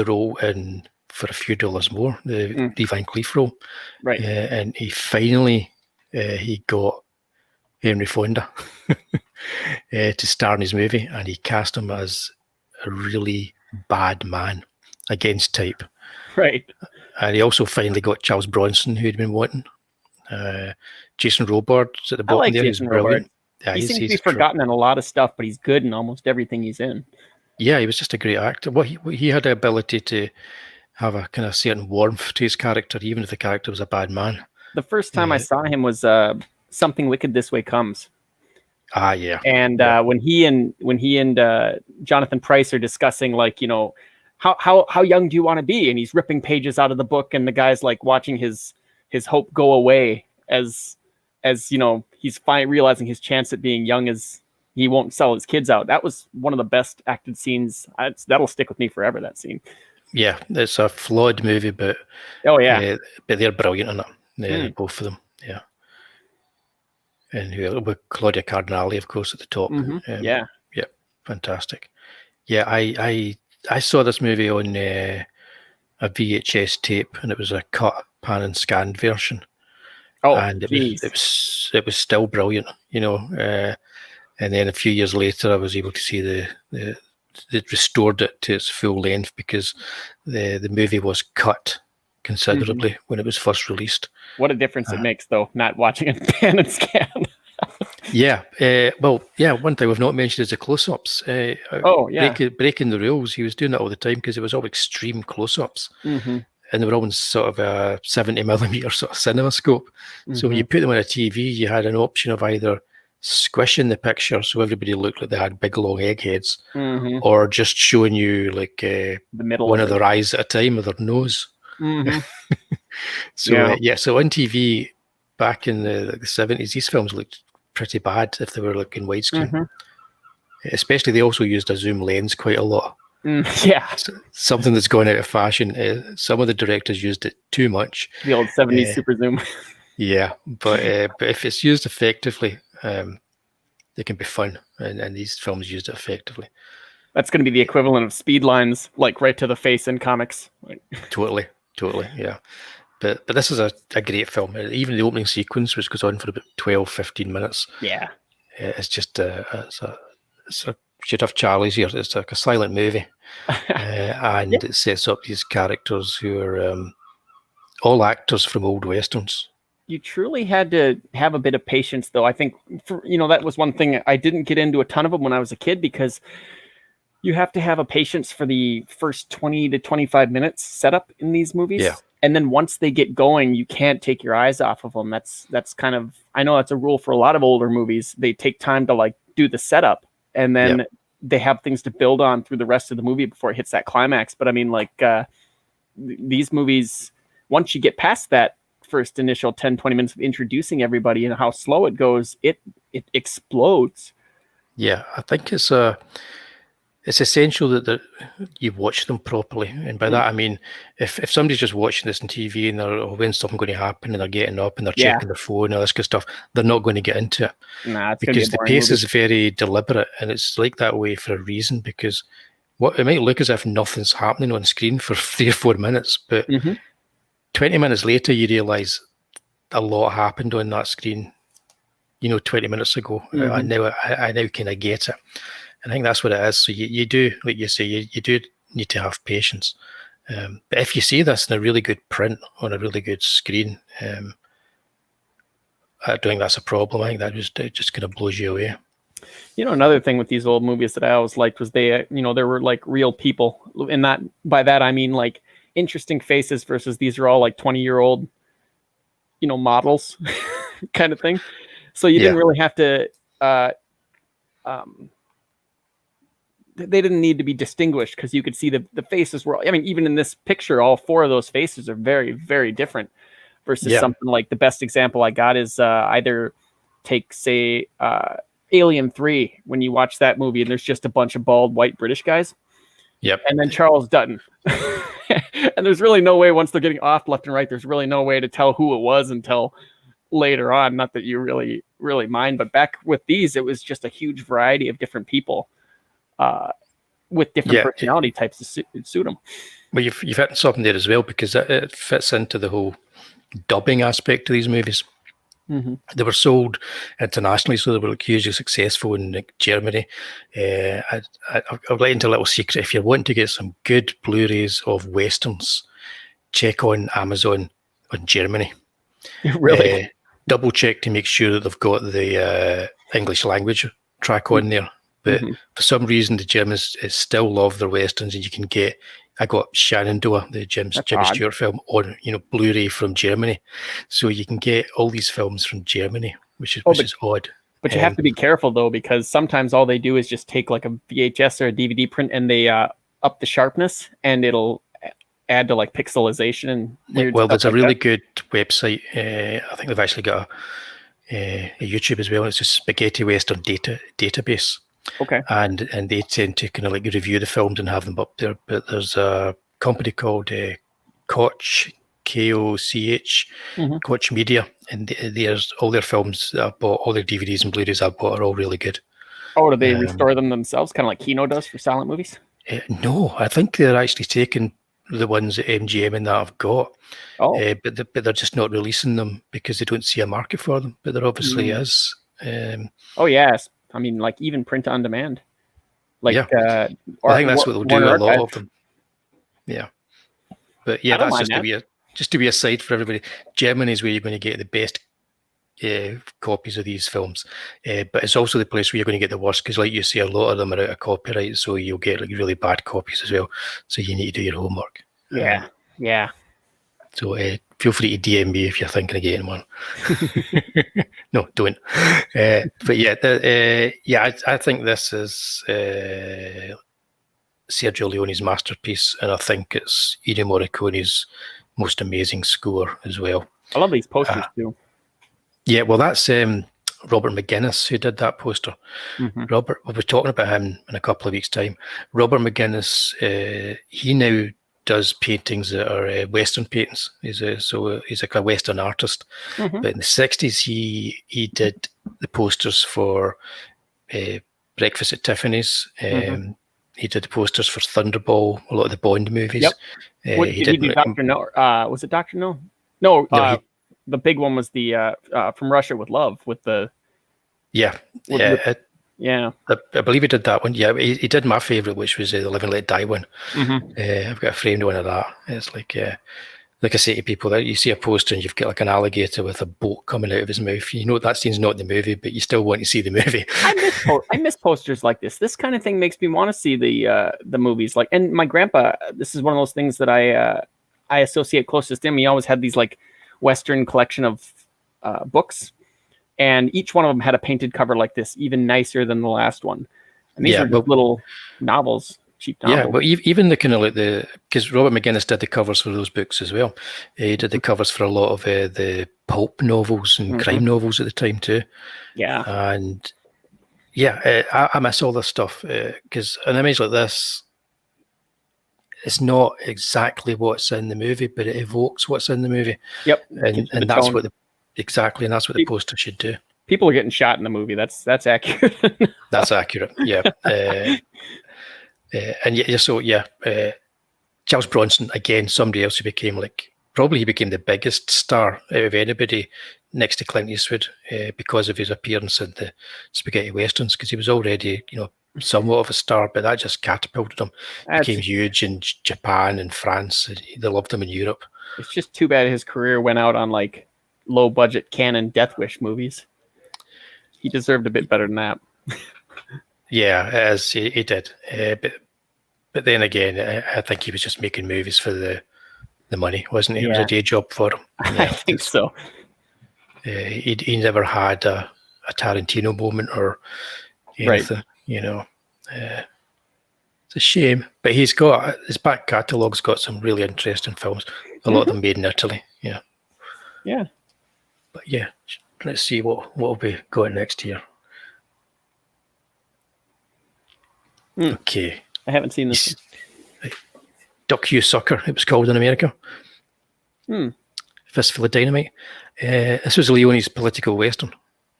role in For a Few Dollars More, the Lee Van Cleef role. Right. And he finally he got Henry Fonda to star in his movie, and he cast him as a really bad man against type. Right. And he also finally got Charles Bronson, who he'd been wanting. Jason Robards at the bottom there. He's brilliant. Yeah, he seems to be forgotten in a lot of stuff, but he's good in almost everything he's in. Yeah, he was just a great actor. Well, he had the ability to have a kind of certain warmth to his character, even if the character was a bad man. The first time I saw him was Something Wicked This Way Comes. Ah, yeah. And when he and Jonathan Pryce are discussing, like, how young do you want to be? And he's ripping pages out of the book, and the guy's like watching his hope go away as he's realizing his chance at being young as he won't sell his kids out. That was one of the best acted scenes. That'll stick with me forever, that scene. Yeah, it's a flawed movie, but but they're brilliant in it, both of them. Yeah, and with Claudia Cardinale, of course, at the top. Yeah, fantastic. Yeah, I saw this movie on a VHS tape, and it was a cut, pan, and scanned version. Oh, and geez. it was still brilliant, you know. And then a few years later, I was able to see they restored it to its full length because the movie was cut considerably when it was first released. What a difference it makes, though, not watching it pan and scan. Yeah, well, yeah. One thing we've not mentioned is the close-ups. Oh, yeah. Breaking the rules. He was doing that all the time because it was all extreme close-ups, and they were all in sort of a 70mm sort of cinema scope. So when you put them on a TV, you had an option of either squishing the picture so everybody looked like they had big long eggheads, or just showing you like The middle one of of their eyes at a time or their nose. So so on TV back in the 70s, these films looked pretty bad if they were like in widescreen. Especially, they also used a zoom lens quite a lot. Something that's gone out of fashion. Some of the directors used it too much. The old 70s super zoom. Yeah, but if it's used effectively, they can be fun, and these films used it effectively. That's going to be the equivalent of speed lines, like right to the face in comics. Totally, yeah. But this is a great film. Even the opening sequence, which goes on for about 12, 15 minutes. Yeah. It's just should have Charlie's here. It's like a silent movie. And it sets up these characters who are all actors from old westerns. You truly had to have a bit of patience, though. I think, that was one thing. I didn't get into a ton of them when I was a kid because you have to have a patience for the first 20 to 25 minutes setup in these movies. Yeah. And then once they get going, you can't take your eyes off of them. That's kind of, I know that's a rule for a lot of older movies. They take time to like do the setup, and then they have things to build on through the rest of the movie before it hits that climax. But I mean, like these movies, once you get past that first initial 10, 20 minutes of introducing everybody and how slow it goes, it explodes. Yeah, I think it's essential that you watch them properly. And by that, I mean, if somebody's just watching this on TV and they're, when's something going to happen, and they're getting up and they're checking their phone and all this kind of stuff, they're not going to get into it. Because the pace is very deliberate, and it's like that way for a reason, because it might look as if nothing's happening on screen for 3 or 4 minutes, but 20 minutes later, you realise a lot happened on that screen, 20 minutes ago. I now kind of get it. I think that's what it is. So you do, like you say, you do need to have patience. But if you see this in a really good print on a really good screen, I don't think that's a problem. I think it just kind of blows you away. Another thing with these old movies that I always liked was they, there were like real people. And by that, I mean like interesting faces versus these are all like 20-year-old, models kind of thing. So you didn't really have to, they didn't need to be distinguished because you could see the faces were, I mean, even in this picture, all 4 of those faces are very, very different versus something like the best example I got is either take, say, Alien 3, when you watch that movie and there's just a bunch of bald white British guys. Yep. And then Charles Dutton. And there's really no way, once they're getting off left and right, there's really no way to tell who it was until later on. Not that you really, really mind, but back with these, it was just a huge variety of different people. With different personality types to suit them. Well, you've hit something there as well, because it fits into the whole dubbing aspect of these movies. They were sold internationally, so they were hugely successful in like Germany. I'll let into a little secret. If you're wanting to get some good Blu-rays of westerns, check on Amazon on Germany. Really? Double check to make sure that they've got the English language track on there. But for some reason, the Germans still love their westerns, and you can get. I got Shenandoah, the Jimmy Stewart film, on Blu-ray from Germany, so you can get all these films from Germany, which is odd. But you have to be careful though, because sometimes all they do is just take like a VHS or a DVD print, and they up the sharpness, and it'll add to like pixelization and weird stuff. There's a really good website. I think they've actually got a YouTube as well. It's a Spaghetti Western database. Okay. And they tend to kind of like review the films and have them up there. But there's a company called Koch, Koch, Koch Media, and there's all their films that I've bought, all their DVDs and Blu-rays I've bought are all really good. Oh, do they restore them themselves, kind of like Kino does for silent movies? No, I think they're actually taking the ones that MGM and that have got. Oh, But they're just not releasing them because they don't see a market for them. But there obviously is. oh yes. I mean, like even print on demand. Like, yeah, I think that's what they'll do. Warner A lot Archive. of them. Yeah, but yeah, I don't that's mind just to be a side for everybody. Germany is where you're going to get the best copies of these films, but it's also the place where you're going to get the worst because, like you say, a lot of them are out of copyright, so you'll get like really bad copies as well. So you need to do your homework. Yeah, yeah. So feel free to DM me if you're thinking of getting one. No, don't. But yeah, I think this is Sergio Leone's masterpiece, and I think it's Ennio Morricone's most amazing score as well. I love these posters too. Yeah, well, that's Robert McGuinness who did that poster. Robert, we'll be talking about him in a couple of weeks' time. Robert McGuinness, he now does paintings that are Western paintings. He's like a Western artist. But in the 60s, he did the posters for Breakfast at Tiffany's. He did the posters for Thunderball, a lot of the Bond movies. Yep. Did he do Dr. No? Was it Dr. No? No, the big one was the From Russia with Love with the... Yeah. Yeah. I believe he did that one. Yeah, he did my favourite, which was the Live and Let Die one. I've got a framed one of that. It's like I say to people, that you see a poster and you've got like an alligator with a boat coming out of his mouth. You know that scene's not in the movie, but you still want to see the movie. I miss posters like this. This kind of thing makes me want to see the movies. Like, and my grandpa, this is one of those things that I associate closest to him. He always had these like Western collection of books, and each one of them had a painted cover like this, even nicer than the last one. And these are just little novels. Cheap novel. Yeah, but even the kind of like because Robert McGuinness did the covers for those books as well. He did the covers for a lot of the pulp novels and crime novels at the time too. Yeah, and yeah, I miss all this stuff because an image like this, it's not exactly what's in the movie, but it evokes what's in the movie. Yep, and that's what that's what the poster should do. People are getting shot in the movie. That's accurate. That's accurate. Yeah. Charles Bronson, again, somebody else who became he became the biggest star out of anybody next to Clint Eastwood because of his appearance in the spaghetti westerns, because he was already, somewhat of a star, but that just catapulted him. Became huge in Japan and France. They loved him in Europe. It's just too bad his career went out on like low budget canon Death Wish movies. He deserved a bit better than that. Yeah, as he did, but then again, I think he was just making movies for the money, wasn't he? Yeah. It was a day job for him. I think so. He never had a Tarantino moment or anything, It's a shame, but his back catalogue's got some really interesting films. A lot of them made in Italy. Yeah. Yeah. But yeah, let's see what will be going next year. Okay. I haven't seen this. Docu-Sucker, it was called in America. Fistful of Dynamite. This was Leone's political western.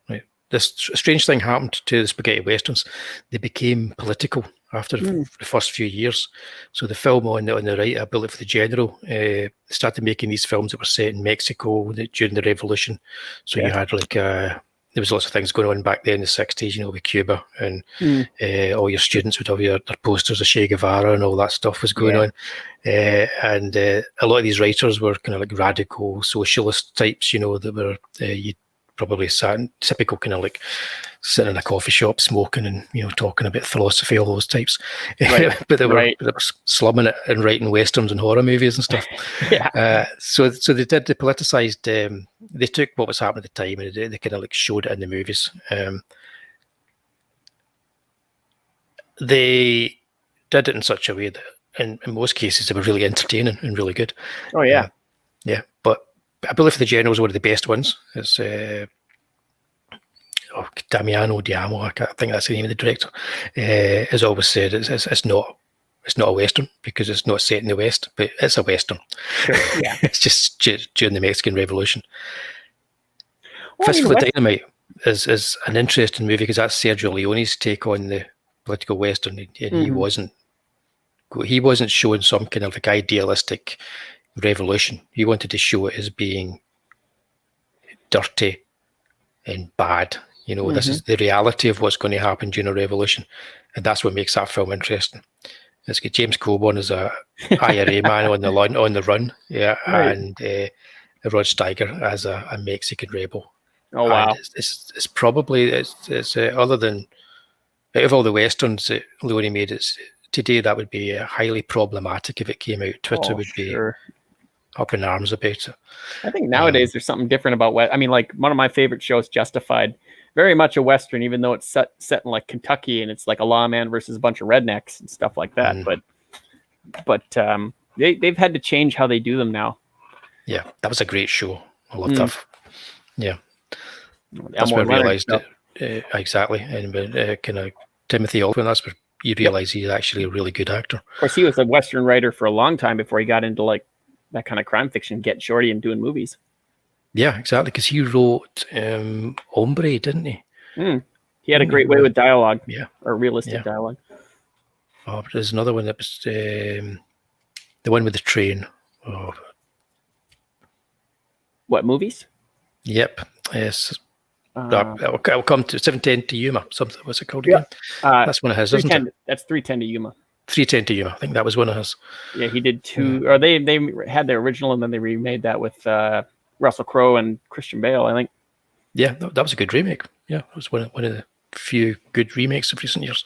Right. This strange thing happened to the spaghetti westerns. They became political after the first few years. So the film on the right, A Bullet for the General, started making these films that were set in Mexico during the revolution. So you had there was lots of things going on back then in the 60s, with Cuba, and all your students would have their posters of Che Guevara and all that stuff was going on. And a lot of these writers were kind of like radical socialist types, that were, you probably typical kind of like sitting in a coffee shop smoking and, talking about philosophy, all those types. Right. But they were slumming it and writing westerns and horror movies and stuff. So they politicized, they took what was happening at the time and they kind of like showed it in the movies. They did it in such a way that in most cases they were really entertaining and really good. Oh yeah. But I believe the General was one of the best ones. It's Damiano Diamo, I think that's the name of the director. As always said, it's not a western because it's not set in the West, but it's a western. Sure, yeah. It's just during the Mexican Revolution. Fistful of Dynamite is an interesting movie because that's Sergio Leone's take on the political western, and he wasn't he wasn't showing some kind of like idealistic revolution. He wanted to show it as being dirty and bad. You know, this is the reality of what's going to happen during a revolution, and that's what makes that film interesting. It's got James Coburn as a IRA man on the run, yeah, Right. and Rod Steiger as a Mexican rebel. Oh wow! And it's probably other than out of all the westerns that Leone made, it's today that would be highly problematic if it came out. Twitter would be up in arms about it. I think nowadays there's something different about I mean, like one of my favorite shows, Justified, very much a western, even though it's set in like Kentucky and it's like a lawman versus a bunch of rednecks and stuff like that. But they've had to change how they do them now. Yeah, that was a great show. I loved that. Yeah, that's Elmore when I realised Leonard it exactly. And kind of Timothy Olyphant, that's where you realise he's actually a really good actor. Of course, he was a western writer for a long time before he got into like that kind of crime fiction, Get Shorty, and doing movies. Yeah, exactly, because he wrote Hombre, didn't he? He had a great way with dialogue, or realistic Yeah. dialogue. Oh, but there's another one that was the one with the train. Oh, What movies? yep. Yes. I'll come to 710 to Yuma. Something. What's it called Yeah. again? That's one of his, isn't it? That's 310 to Yuma. 310 to Yuma. I think that was one of his. Yeah, he did two. Or they had their original and then they remade that with Russell Crowe and Christian Bale, I think. Yeah, that was a good remake. Yeah, it was one of the few good remakes of recent years.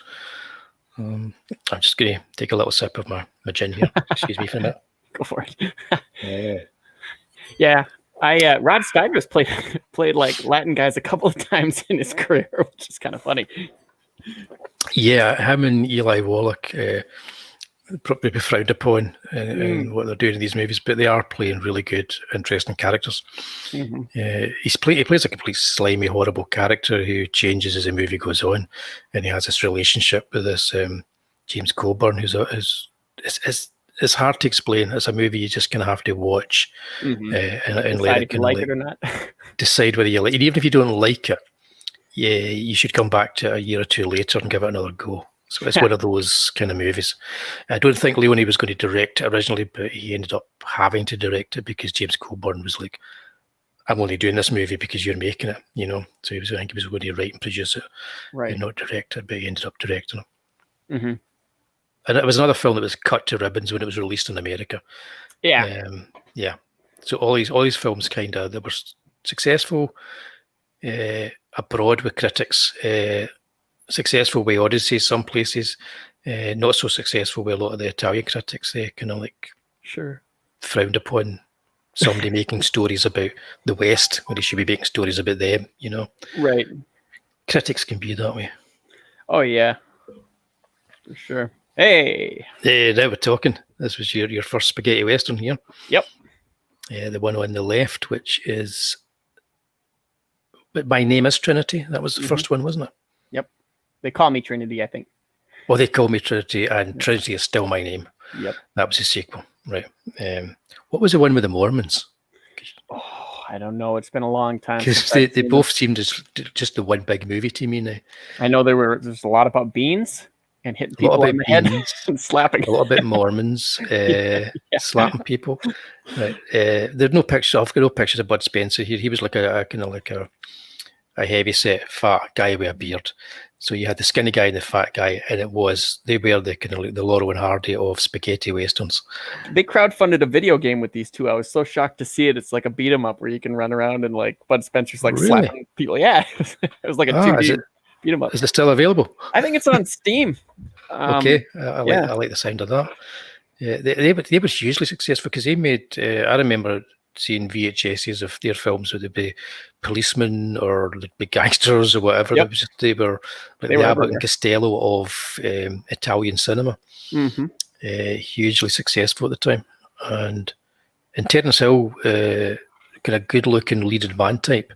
I'm just going to take a little sip of my gin here. Excuse me for a minute. Go for it. Yeah. Rod Steiger's played like Latin guys a couple of times in his career, which is kind of funny. Yeah, him and Eli Wallach probably be frowned upon in what they're doing in these movies, but they are playing really good, interesting characters. He plays a complete slimy, horrible character who changes as the movie goes on, and he has this relationship with this James Coburn, who's it's hard to explain. It's a movie you just kind of have to watch and let it, if you like it or not. decide whether you like it. Even if you don't like it, yeah, you should come back to it a year or two later and give it another go. So it's one of those kind of movies. I don't think Leone was going to direct it originally, but he ended up having to direct it because James Coburn was like, I'm only doing this movie because you're making it, you know. So I think he was going to write and produce it, and not direct it, but he ended up directing it. And it was another film that was cut to ribbons when it was released in America. Yeah. Yeah. So all these films they were successful abroad with critics, successful with audiences some places, not so successful with a lot of the Italian critics. They kind of like frowned upon somebody making stories about the West when they should be making stories about them, you know. Right. Critics can be that way. Oh yeah. For sure. Hey, now we're talking. This was your first spaghetti western here. Yep. The one on the left, which is, but My Name is Trinity. That was the first one, wasn't it? Yep. They call me Trinity, I think. Well, they call me Trinity, and Trinity is still my name. Yep. That was the sequel, right? What was the one with the Mormons? Oh, I don't know. It's been a long time. Because they both seemed just the one big movie to me now. I know there's a lot about beans and hitting people in the head and slapping. A lot about Mormons, slapping people. Right. There's no pictures. I've got no pictures of Bud Spencer here. He was like a kind of like a heavy set, fat guy with a beard. So you had the skinny guy and the fat guy, and they were the kind of like the Laurel and Hardy of spaghetti westerns. They crowdfunded a video game with these two. I was so shocked to see it. It's like a beat 'em up where you can run around and like Bud Spencer's like slapping people. Yeah, it was like a 2D beat 'em up. Is it still available? I think it's on Steam. Okay, I like the sound of that. Yeah, they were hugely successful because they made. I remember seeing VHSs of their films where they'd be policemen or like big gangsters or whatever. Yep. They were like the Abbott and Costello of Italian cinema. Hugely successful at the time, and Terence Hill, kind of good-looking leading man type,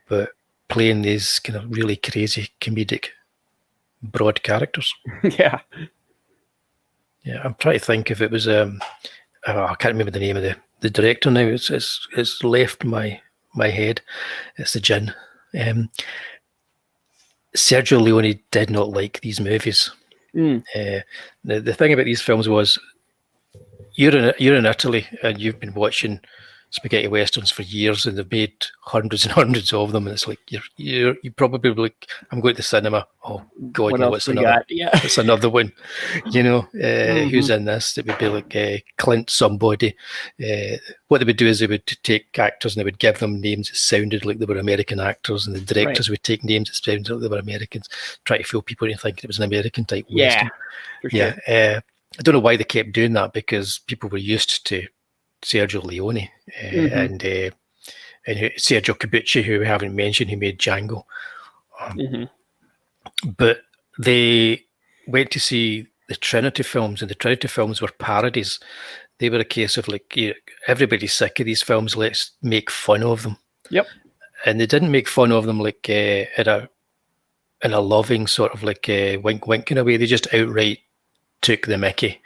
but playing these kind of really crazy comedic broad characters. Yeah, I'm trying to think if it was I can't remember the name of the director now. It's left my head. It's the gin. Sergio Leone did not like these movies. The thing about these films was you're in Italy and you've been watching spaghetti westerns for years, and they've made hundreds and hundreds of them, and it's like you probably like, I'm going to the cinema. Oh God, What no, else it's we another, got? Yeah. it's another one. Who's in this? It would be like Clint somebody. What they would do is they would take actors and they would give them names that sounded like they were American actors, and the directors would take names that sounded like they were Americans, try to fool people into thinking it was an American type western. For sure. I don't know why they kept doing that, because people were used to Sergio Leone and Sergio Corbucci, who we haven't mentioned, who made Django. But they went to see the Trinity films, and the Trinity films were parodies. They were a case of like, everybody's sick of these films, let's make fun of them. Yep. And they didn't make fun of them like in a loving sort of like wink wink kind of way. They just outright took the mickey,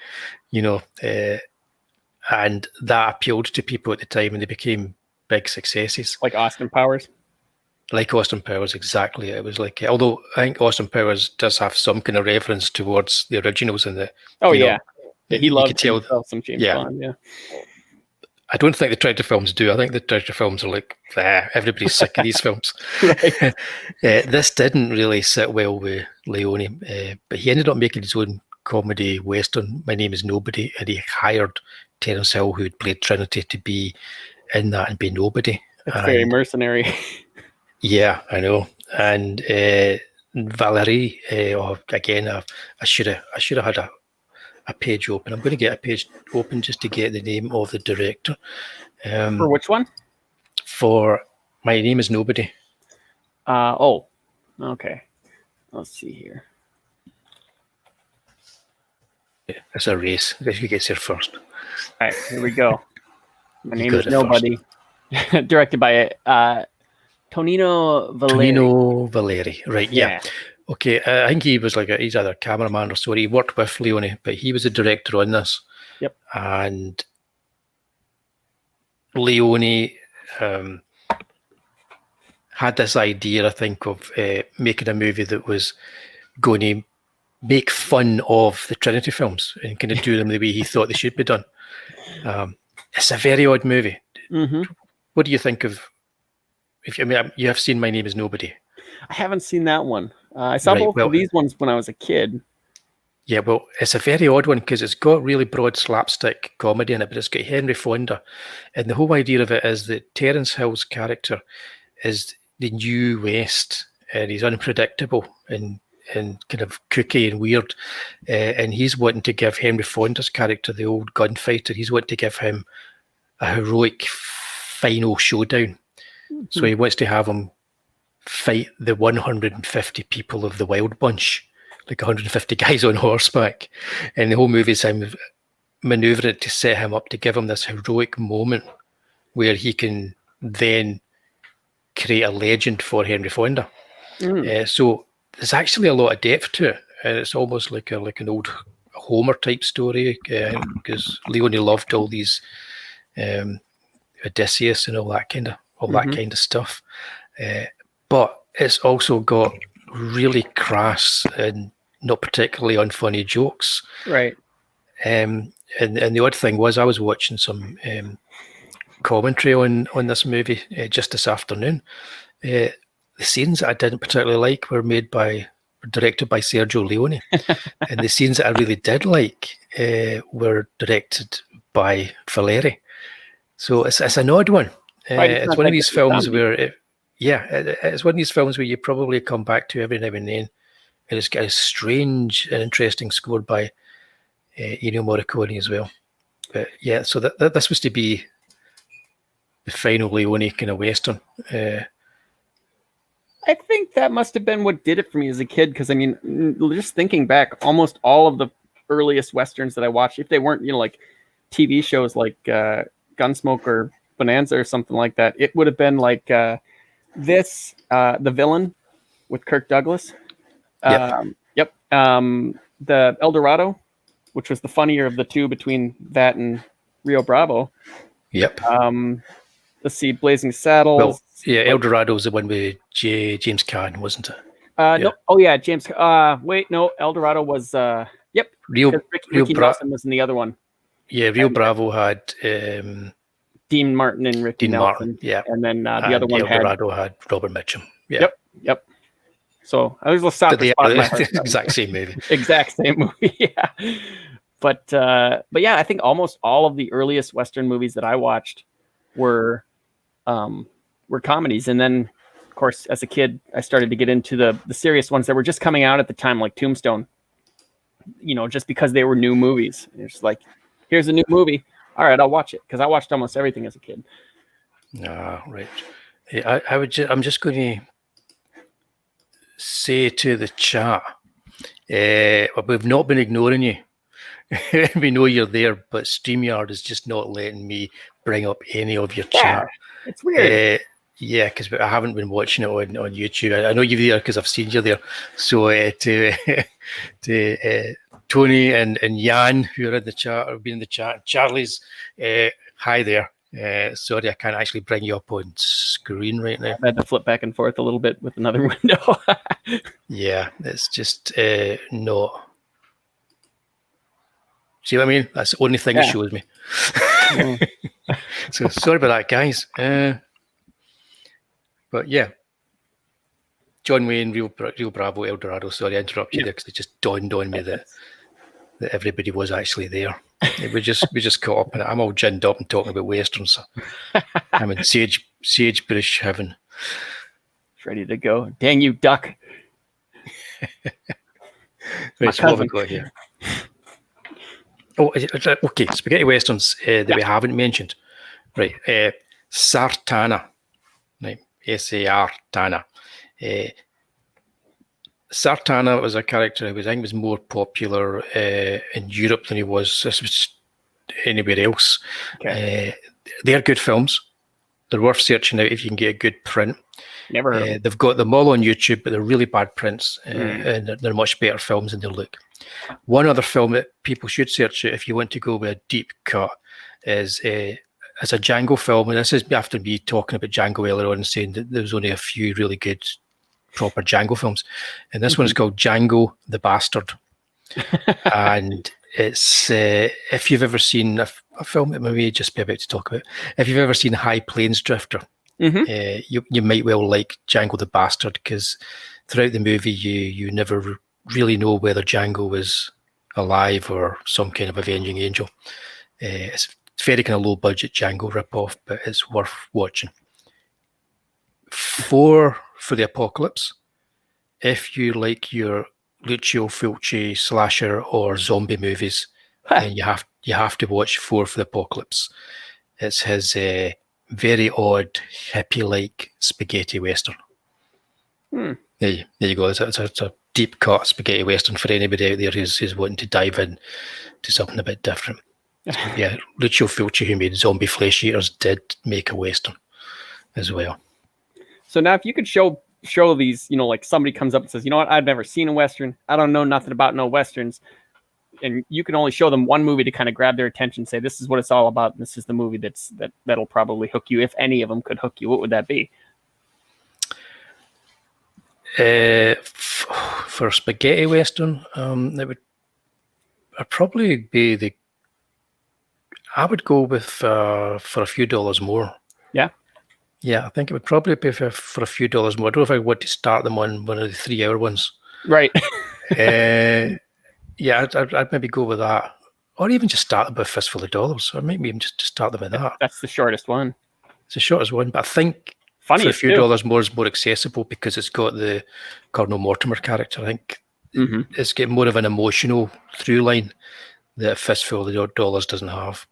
and that appealed to people at the time, and they became big successes. Like Austin Powers? Like Austin Powers, exactly. It was like, although I think Austin Powers does have some kind of reference towards the originals in the... He loved some James Bond, I don't think the Treasure films do. I think the Treasure films are like, everybody's sick of these films. This didn't really sit well with Leone, but he ended up making his own comedy western, My Name is Nobody, and he hired Terence Hill, who had played Trinity, to be in that and be Nobody. It's very mercenary. Yeah, I know. And Valerie, again, I should have had a page open. I'm going to get a page open just to get the name of the director. For which one? For My Name is Nobody. Okay. Let's see here. It's a race. I guess who gets here first. All right, here we go. My Name is Nobody. Directed by Tonino Valeri. Tonino Valeri, right? Yeah. Okay, I think he was he's either a cameraman or so. He worked with Leone, but he was the director on this. Yep. And Leone had this idea, I think, of making a movie that was going to make fun of the Trinity films and kind of do them the way he thought they should be done. It's a very odd movie. What do you think of? You have seen My Name is Nobody. I haven't seen that one. I saw both of these ones when I was a kid. Yeah, well, it's a very odd one because it's got really broad slapstick comedy in it, but it's got Henry Fonda. And the whole idea of it is that Terence Hill's character is the New West, and he's unpredictable and kind of kooky and weird. And he's wanting to give Henry Fonda's character, the old gunfighter, he's wanting to give him a heroic final showdown. So he wants to have him fight the 150 people of the Wild Bunch, like 150 guys on horseback. And the whole movie is him manoeuvring to set him up to give him this heroic moment where he can then create a legend for Henry Fonda. So there's actually a lot of depth to it. It's almost like an old Homer type story, because Leone loved all these Odysseus and all that kind of stuff. But it's also got really crass and not particularly unfunny jokes. Right. And the odd thing was, I was watching some commentary on this movie just this afternoon. The scenes that I didn't particularly like were directed by Sergio Leone. And the scenes that I really did like were directed by Valeri. So it's an odd one. It's one of these films where, it's one of these films where you probably come back to every now and then, and it's got a strange and interesting score by Ennio Morricone as well. But yeah, so this was to be the final Leone kind of western. I think that must have been what did it for me as a kid, because I mean, just thinking back, almost all of the earliest westerns that I watched, if they weren't like TV shows like Gunsmoke or Bonanza or something like that, it would have been like The Villain with Kirk Douglas. The El Dorado, which was the funnier of the two between that and Rio Bravo. Yep. Let's see, Blazing Saddles. Well, yeah, El Dorado was the one with James Caan, wasn't it? No. Oh yeah, James. Wait, no. El Dorado was. Yep. Rio Ricky Nelson was in the other one. Yeah, Rio Bravo had Dean Martin and Ricky Dean Nelson. Martin. Yeah, and then the other one El Dorado had Robert Mitchum. Yeah. Yep. So I was a softer spot in my heart. Exact same movie. Exact same movie. Yeah. But yeah, I think almost all of the earliest Western movies that I watched were comedies, and then of course as a kid I started to get into the serious ones that were just coming out at the time, like Tombstone. Just because they were new movies. It's like, here's a new movie. All right, I'll watch it, because I watched almost everything as a kid. Right. I'm just going to say to the chat, we've not been ignoring you. We know you're there, but StreamYard is just not letting me bring up any of your chat. It's weird. Yeah, because I haven't been watching it on YouTube. I know you're there because I've seen you there. So to Tony and Jan, who are in the chat, or been in the chat, Charlie's, hi there. Sorry, I can't actually bring you up on screen right now. I had to flip back and forth a little bit with another window. Yeah, it's just not. See what I mean? That's the only thing it shows me. So sorry about that, guys. But yeah, John Wayne, Rio Bravo, El Dorado. Sorry, I interrupted you there because it just dawned on me that everybody was actually there. We just caught up, and I'm all ginned up and talking about westerns. So I'm in sagebrush heaven. Ready to go. Dang you, duck! Right, so what have we got here? Oh, okay. Spaghetti westerns that we haven't mentioned. Right, Sartana. Right. Sartana. Sartana was a character who I think was more popular in Europe than he was anywhere else. Okay. They're good films. They're worth searching out if you can get a good print. Never heard of them. They've got them all on YouTube, but they're really bad prints, and they're much better films than they look. One other film that people should search out if you want to go with a deep cut is as a Django film, and this is after me talking about Django earlier on and saying that there's only a few really good proper Django films, and this one's called Django the Bastard. And it's if you've ever seen a film that maybe just be about to talk about, if you've ever seen High Plains Drifter, you might well like Django the Bastard, because throughout the movie you never really know whether Django was alive or some kind of avenging angel. It's very kind of low budget Django ripoff, but it's worth watching. For the Apocalypse, if you like your Lucio Fulci slasher or zombie movies, then you have to watch For the Apocalypse. It's his very odd hippie-like spaghetti western. There you go. It's a deep cut spaghetti western for anybody out there who's wanting to dive in to something a bit different. So, yeah, Lucio Fulci, who made Zombie Flesh Eaters, did make a western as well. So now if you could show these, like somebody comes up and says, you know what, I've never seen a Western. I don't know nothing about no Westerns. And you can only show them one movie to kind of grab their attention, say, this is what it's all about. And this is the movie that'll probably hook you. If any of them could hook you, what would that be? For spaghetti Western, it would probably be I would go with For a Few Dollars More. Yeah, I think it would probably be for a few dollars more. I don't know if I want to start them on one of the 3-hour ones. Right. Yeah, I'd maybe go with that. Or even just start them with Fistful of Dollars. Or maybe even just start them with that. That's the shortest one. It's the shortest one. But I think For a Few Dollars More is more accessible because it's got the Colonel Mortimer character. I think it's getting more of an emotional through line that Fistful of Dollars doesn't have.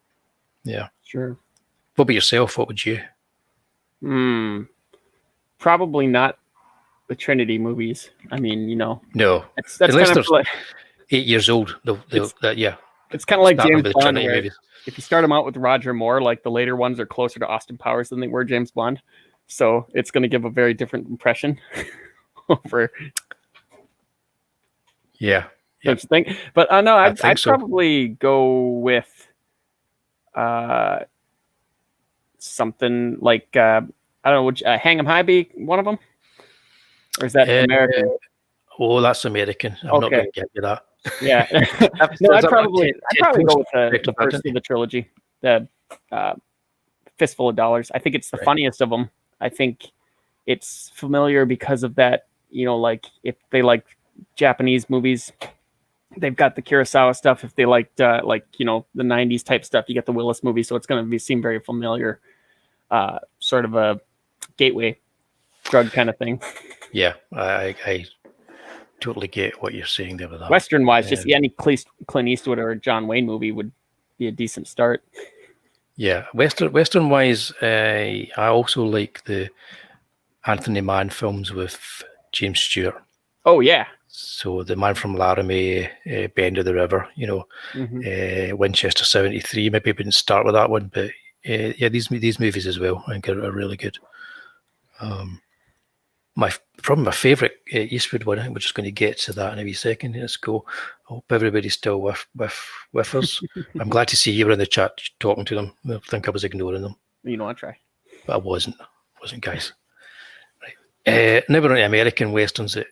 Yeah. Sure. What about yourself? What would you? Probably not the Trinity movies. I mean, no. That's kind of like 8 years old. It's kind of like James Bond. If you start them out with Roger Moore, like the later ones are closer to Austin Powers than they were James Bond, so it's going to give a very different impression. Don't you think? But no, I'd probably go with something like I don't know. Would Hang 'em High be one of them, or is that American? Oh, that's American. I'm not Okay. going to give you that. Yeah. No, I'd probably go with the first of the trilogy, the Fistful of Dollars. I think it's the funniest of them. I think it's familiar because of that, like if they like Japanese movies, they've got the Kurosawa stuff. If they liked the 90s type stuff, you get the Willis movie. So it's going to seem very familiar, sort of a gateway drug kind of thing. Yeah, I totally get what you're saying there with that. Western wise, just any Clint Eastwood or John Wayne movie would be a decent start. Yeah, Western wise, I also like the Anthony Mann films with James Stewart. Oh yeah. So the Man from Laramie, Bend of the River, Winchester 73. Maybe I wouldn't start with that one, but these movies as well, I think are really good. Probably my favourite Eastwood one. I think we're just going to get to that in a wee second. Let's go. I hope everybody's still with us. I'm glad to see you were in the chat talking to them. I think I was ignoring them. I'll try. But I wasn't, guys. Right. Now we're on the American Westerns that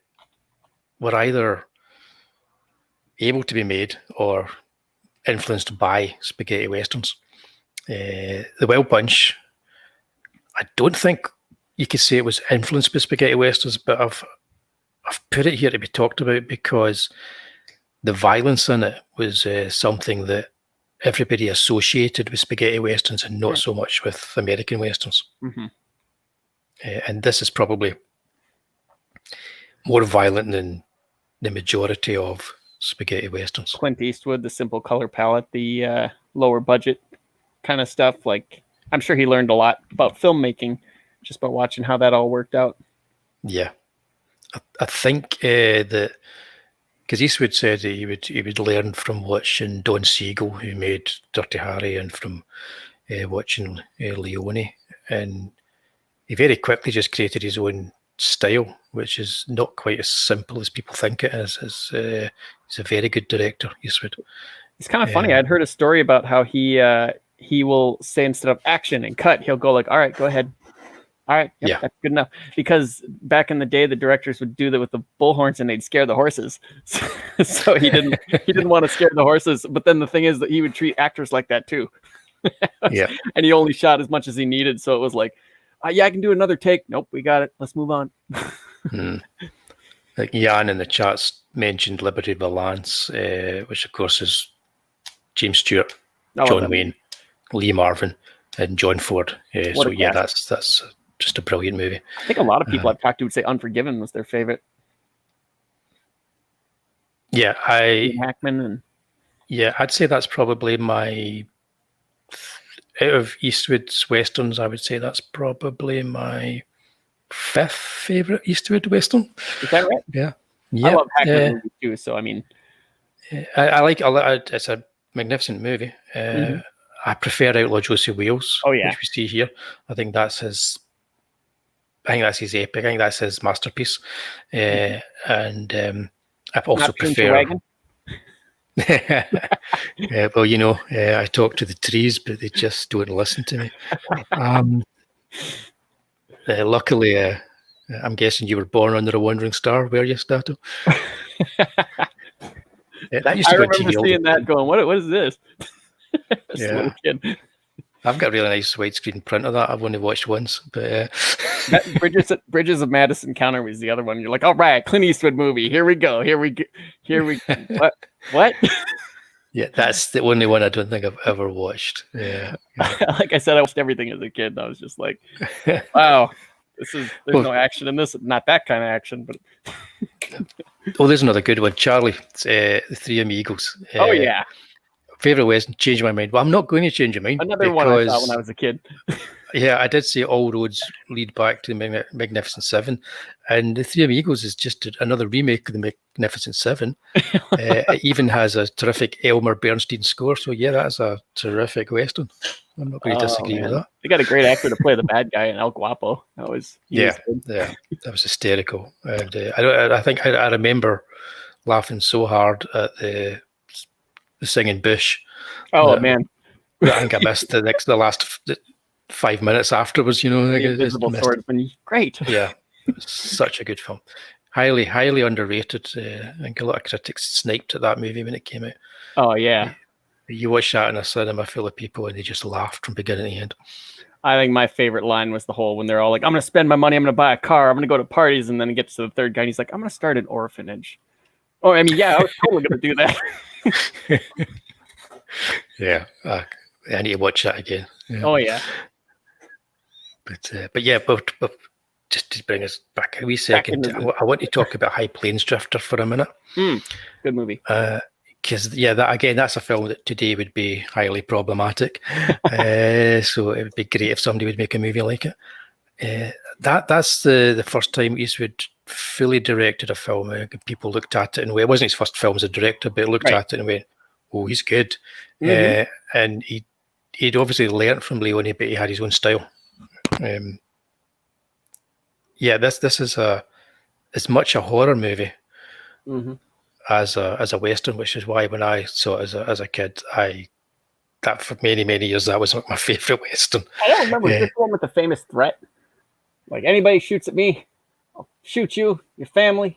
were either able to be made or influenced by spaghetti Westerns. The Wild Bunch, I don't think you could say it was influenced by spaghetti Westerns, but I've put it here to be talked about because the violence in it was something that everybody associated with spaghetti Westerns and not so much with American Westerns. Mm-hmm. And this is probably more violent than the majority of spaghetti Westerns. Clint Eastwood, the simple color palette, the lower budget kind of stuff. Like, I'm sure he learned a lot about filmmaking just by watching how that all worked out. Yeah. I think that because Eastwood said that he would learn from watching Don Siegel, who made Dirty Harry, and from watching Leone, and he very quickly just created his own style, which is not quite as simple as people think it is. He's a very good director, Eastwood. It's kind of funny. I'd heard a story about how he will say, instead of action and cut, he'll go like, all right, go ahead. All right, yep, that's good enough. Because back in the day, the directors would do that with the bullhorns, and they'd scare the horses. So he didn't want to scare the horses. But then the thing is that he would treat actors like that too. Yeah, and he only shot as much as he needed. So it was like, I can do another take. Nope, we got it. Let's move on. Like Jan in the chats mentioned Liberty Valance, which of course is James Stewart, John Wayne, Lee Marvin, and John Ford. So yeah, that's just a brilliant movie. I think a lot of people I've talked to would say Unforgiven was their favorite. Yeah, Hackman I'd say that's probably my, out of Eastwood's Westerns, I would say that's probably my 5th favorite Eastwood Western. Is that right? Yeah. I love Hackman movies too, so I mean, I like it's a magnificent movie. I prefer Outlaw Joseph Wales, which we see here. I think that's his epic. I think that's his masterpiece. And I also prefer. Well, I talk to the trees, but they just don't listen to me. Luckily, I'm guessing you were born under a wandering star, were you, Stato? That used to I go remember TV seeing that going, what is this? Yeah. Kid. I've got a really nice widescreen print of that. I've only watched once, but that Bridges of Madison Counter was the other one. You're like, all right, Clint Eastwood movie. Here we go. What? Yeah, that's the only one I don't think I've ever watched. Yeah. Like I said, I watched everything as a kid, and I was just like, wow, there's no action in this. Not that kind of action, but. Oh, there's another good one. Charlie, The Three Amigos. Oh yeah. Favorite Western, changed my mind. Well, I'm not going to change my mind. Another one I saw when I was a kid. Yeah, I did say all roads lead back to the Magnificent Seven, and The Three Amigos is just another remake of the Magnificent Seven. It even has a terrific Elmer Bernstein score. So yeah, that's a terrific Western. I'm not going to disagree with that. They got a great actor to play the bad guy in El Guapo. That was that was hysterical. And I think I remember laughing so hard at the singing Bush. Oh man, I think I missed the last 5 minutes afterwards. The Invisible Swordsman. Great. Yeah, such a good film. highly underrated. I think a lot of critics sniped at that movie when it came out. Oh yeah. You watch that in a cinema full of people and they just laughed from beginning to end. I think my favorite line was the whole when they're all like, I'm going to spend my money, I'm going to buy a car, I'm going to go to parties, and then it gets to the third guy and he's like, I'm going to start an orphanage. Oh, I mean, yeah, I was totally going to do that. Yeah, I need to watch that again. Yeah. Oh yeah. But just to bring us back a wee second, I want to talk about High Plains Drifter for a minute. Good movie. Because that's a film that today would be highly problematic. So it would be great if somebody would make a movie like it. That's the first time Eastwood fully directed a film. People looked at it and it wasn't his first film as a director, but looked at it and went, "Oh, he's good." And he'd obviously learnt from Leone, but he had his own style. This is as much a horror movie as a Western, which is why when I saw it as a kid, that for many years that was like my favorite Western. I don't remember this one with the famous threat. Like, anybody shoots at me, I'll shoot you, your family,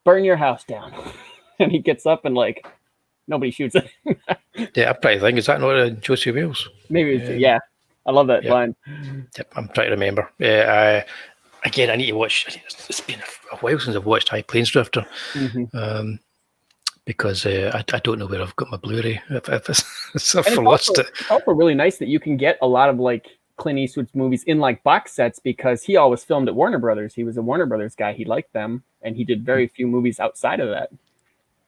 burn your house down. And he gets up and like nobody shoots at him. Yeah, I'm trying to think. Is that not Josie Wales? Maybe yeah. I love that line. Yep, I'm trying to remember. Yeah, again, I need to watch. It's been a while since I've watched High Plains Drifter, because I don't know where I've got my Blu-ray. I've lost it. It's also really nice that you can get a lot of like Clint Eastwood's movies in like box sets, because he always filmed at Warner Brothers. He was a Warner Brothers guy. He liked them, and he did very few movies outside of that.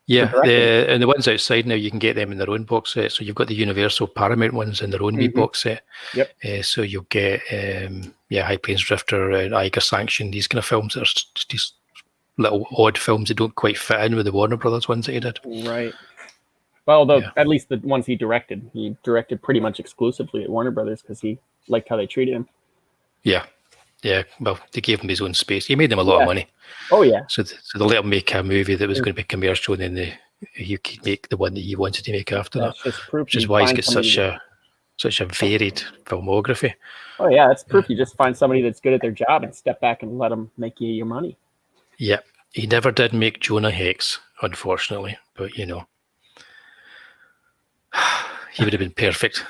Yeah, and the ones outside now, you can get them in their own box set. So you've got the Universal Paramount ones in their own wee box set. Yep. So you'll get High Plains Drifter, Eiger Sanction, these kind of films that are just these little odd films that don't quite fit in with the Warner Brothers ones that he did. Right. Well, though at least the ones he directed pretty much exclusively at Warner Brothers because he liked how they treated him. Yeah. Yeah, well, they gave him his own space. He made them a lot of money. Oh, yeah. So they let him make a movie that was going to be commercial, and then he could make the one that he wanted to make after that. Which is why he's got such a varied filmography. Oh, yeah, that's proof. You just find somebody that's good at their job and step back and let them make you your money. Yeah. He never did make Jonah Hex, unfortunately, but he would have been perfect. It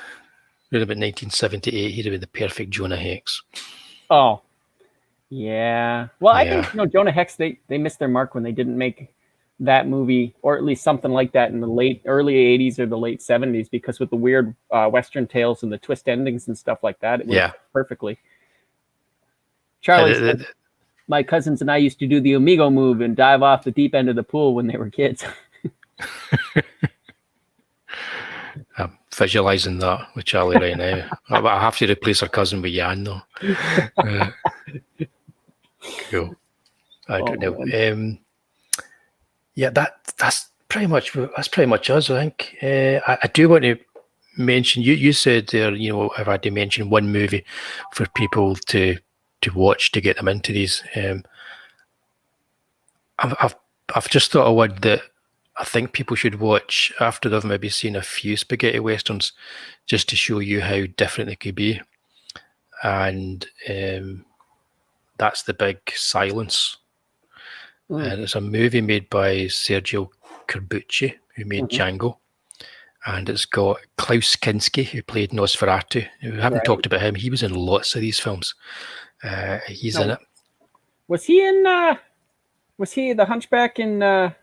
would have been 1978. He'd have been the perfect Jonah Hex. Oh, yeah. Well, I think Jonah Hex, they missed their mark when they didn't make that movie, or at least something like that in the early 80s or the late 70s, because with the weird Western tales and the twist endings and stuff like that, it worked perfectly. Charlie said, my cousins and I used to do the Amigo move and dive off the deep end of the pool when they were kids. I'm visualising that with Charlie right now. I have to replace her cousin with Jan, though. Cool. I don't know. That's pretty much us, I think. I do want to mention, you said there, I've had to mention one movie for people to watch to get them into these. I've just thought of one that I think people should watch after they've maybe seen a few spaghetti westerns, just to show you how different they could be. And that's The Big Silence. And it's a movie made by Sergio Corbucci, who made Django. And it's got Klaus Kinski, who played Nosferatu. We haven't talked about him. He was in lots of these films. He's in it. Was he in? Was he the Hunchback in A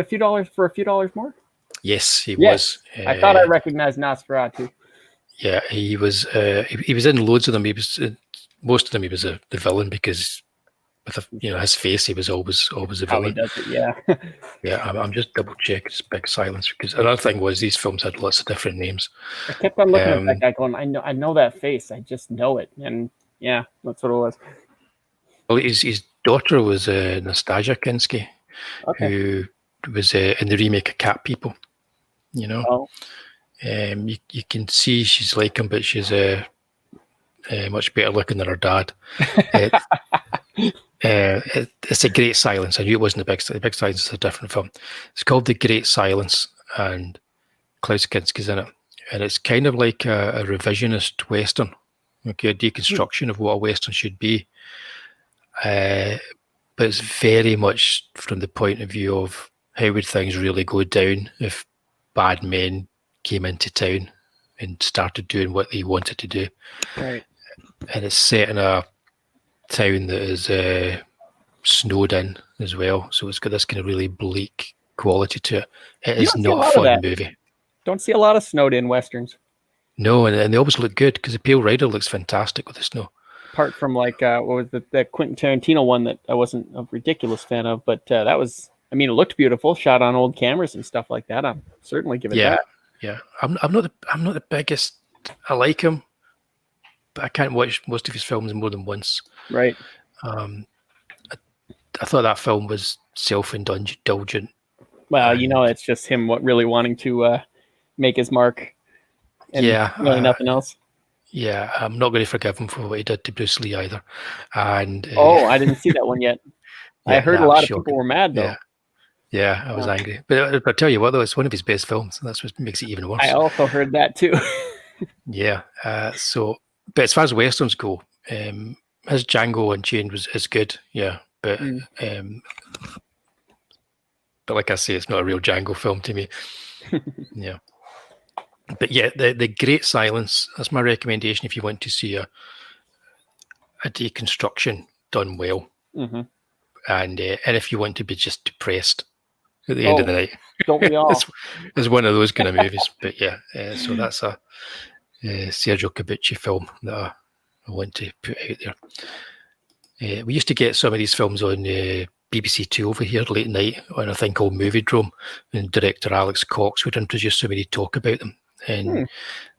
Few Dollars for a Few Dollars More? Yes, he was. I thought I recognized Nosferatu. Yeah, he was. He was in loads of them. He was most of them. He was the villain, because with his face, he was always a villain. How he does it, yeah. Yeah, I'm just double checking this Big Silence, because another thing was these films had lots of different names. I kept on looking at that guy, going, I know that face. I just know it, and yeah, that's what it was. Well, his daughter was Nastasia Kinski, who was in the remake of Cat People. You can see she's like him, but she's much better looking than her dad. It's A Great Silence. I knew it wasn't The Big Silence is a different film. It's called The Great Silence, and Klaus Kinski's in it. And it's kind of like a revisionist Western, a deconstruction of what a Western should be. but it's very much from the point of view of how would things really go down if bad men came into town and started doing what they wanted to do. Right. And it's set in a town that is snowed in as well, so it's got this kind of really bleak quality to it. It is not a fun movie. Don't see a lot of snowed in westerns. No, and they always look good because the Pale Rider looks fantastic with the snow. Apart from like what was the Quentin Tarantino one that I wasn't a ridiculous fan of, but that was, I mean, it looked beautiful, shot on old cameras and stuff like that. I'm certainly giving it that. Yeah. I'm not the biggest. I like him, but I can't watch most of his films more than once. Right. I thought that film was self-indulgent. Well, it's just him really wanting to make his mark. And really nothing else. Yeah, I'm not going to forgive him for what he did to Bruce Lee either. And I didn't see that one yet. I heard a lot of people were mad though. Yeah, I was angry. But I tell you what, though, it's one of his best films. That's what makes it even worse. I also heard that too. Yeah. But as far as westerns go, his Django Unchained is good. Yeah, but like I say, it's not a real Django film to me. Yeah. But yeah, the Great Silence, that's my recommendation if you want to see a deconstruction done well. Mm-hmm. And if you want to be just depressed at the end of the night. Don't we all? It's one of those kind of movies. But yeah, so that's a Sergio Corbucci film that I want to put out there. We used to get some of these films on BBC Two over here late night on a thing called Movie Drome, and director Alex Cox would introduce somebody to talk about them. And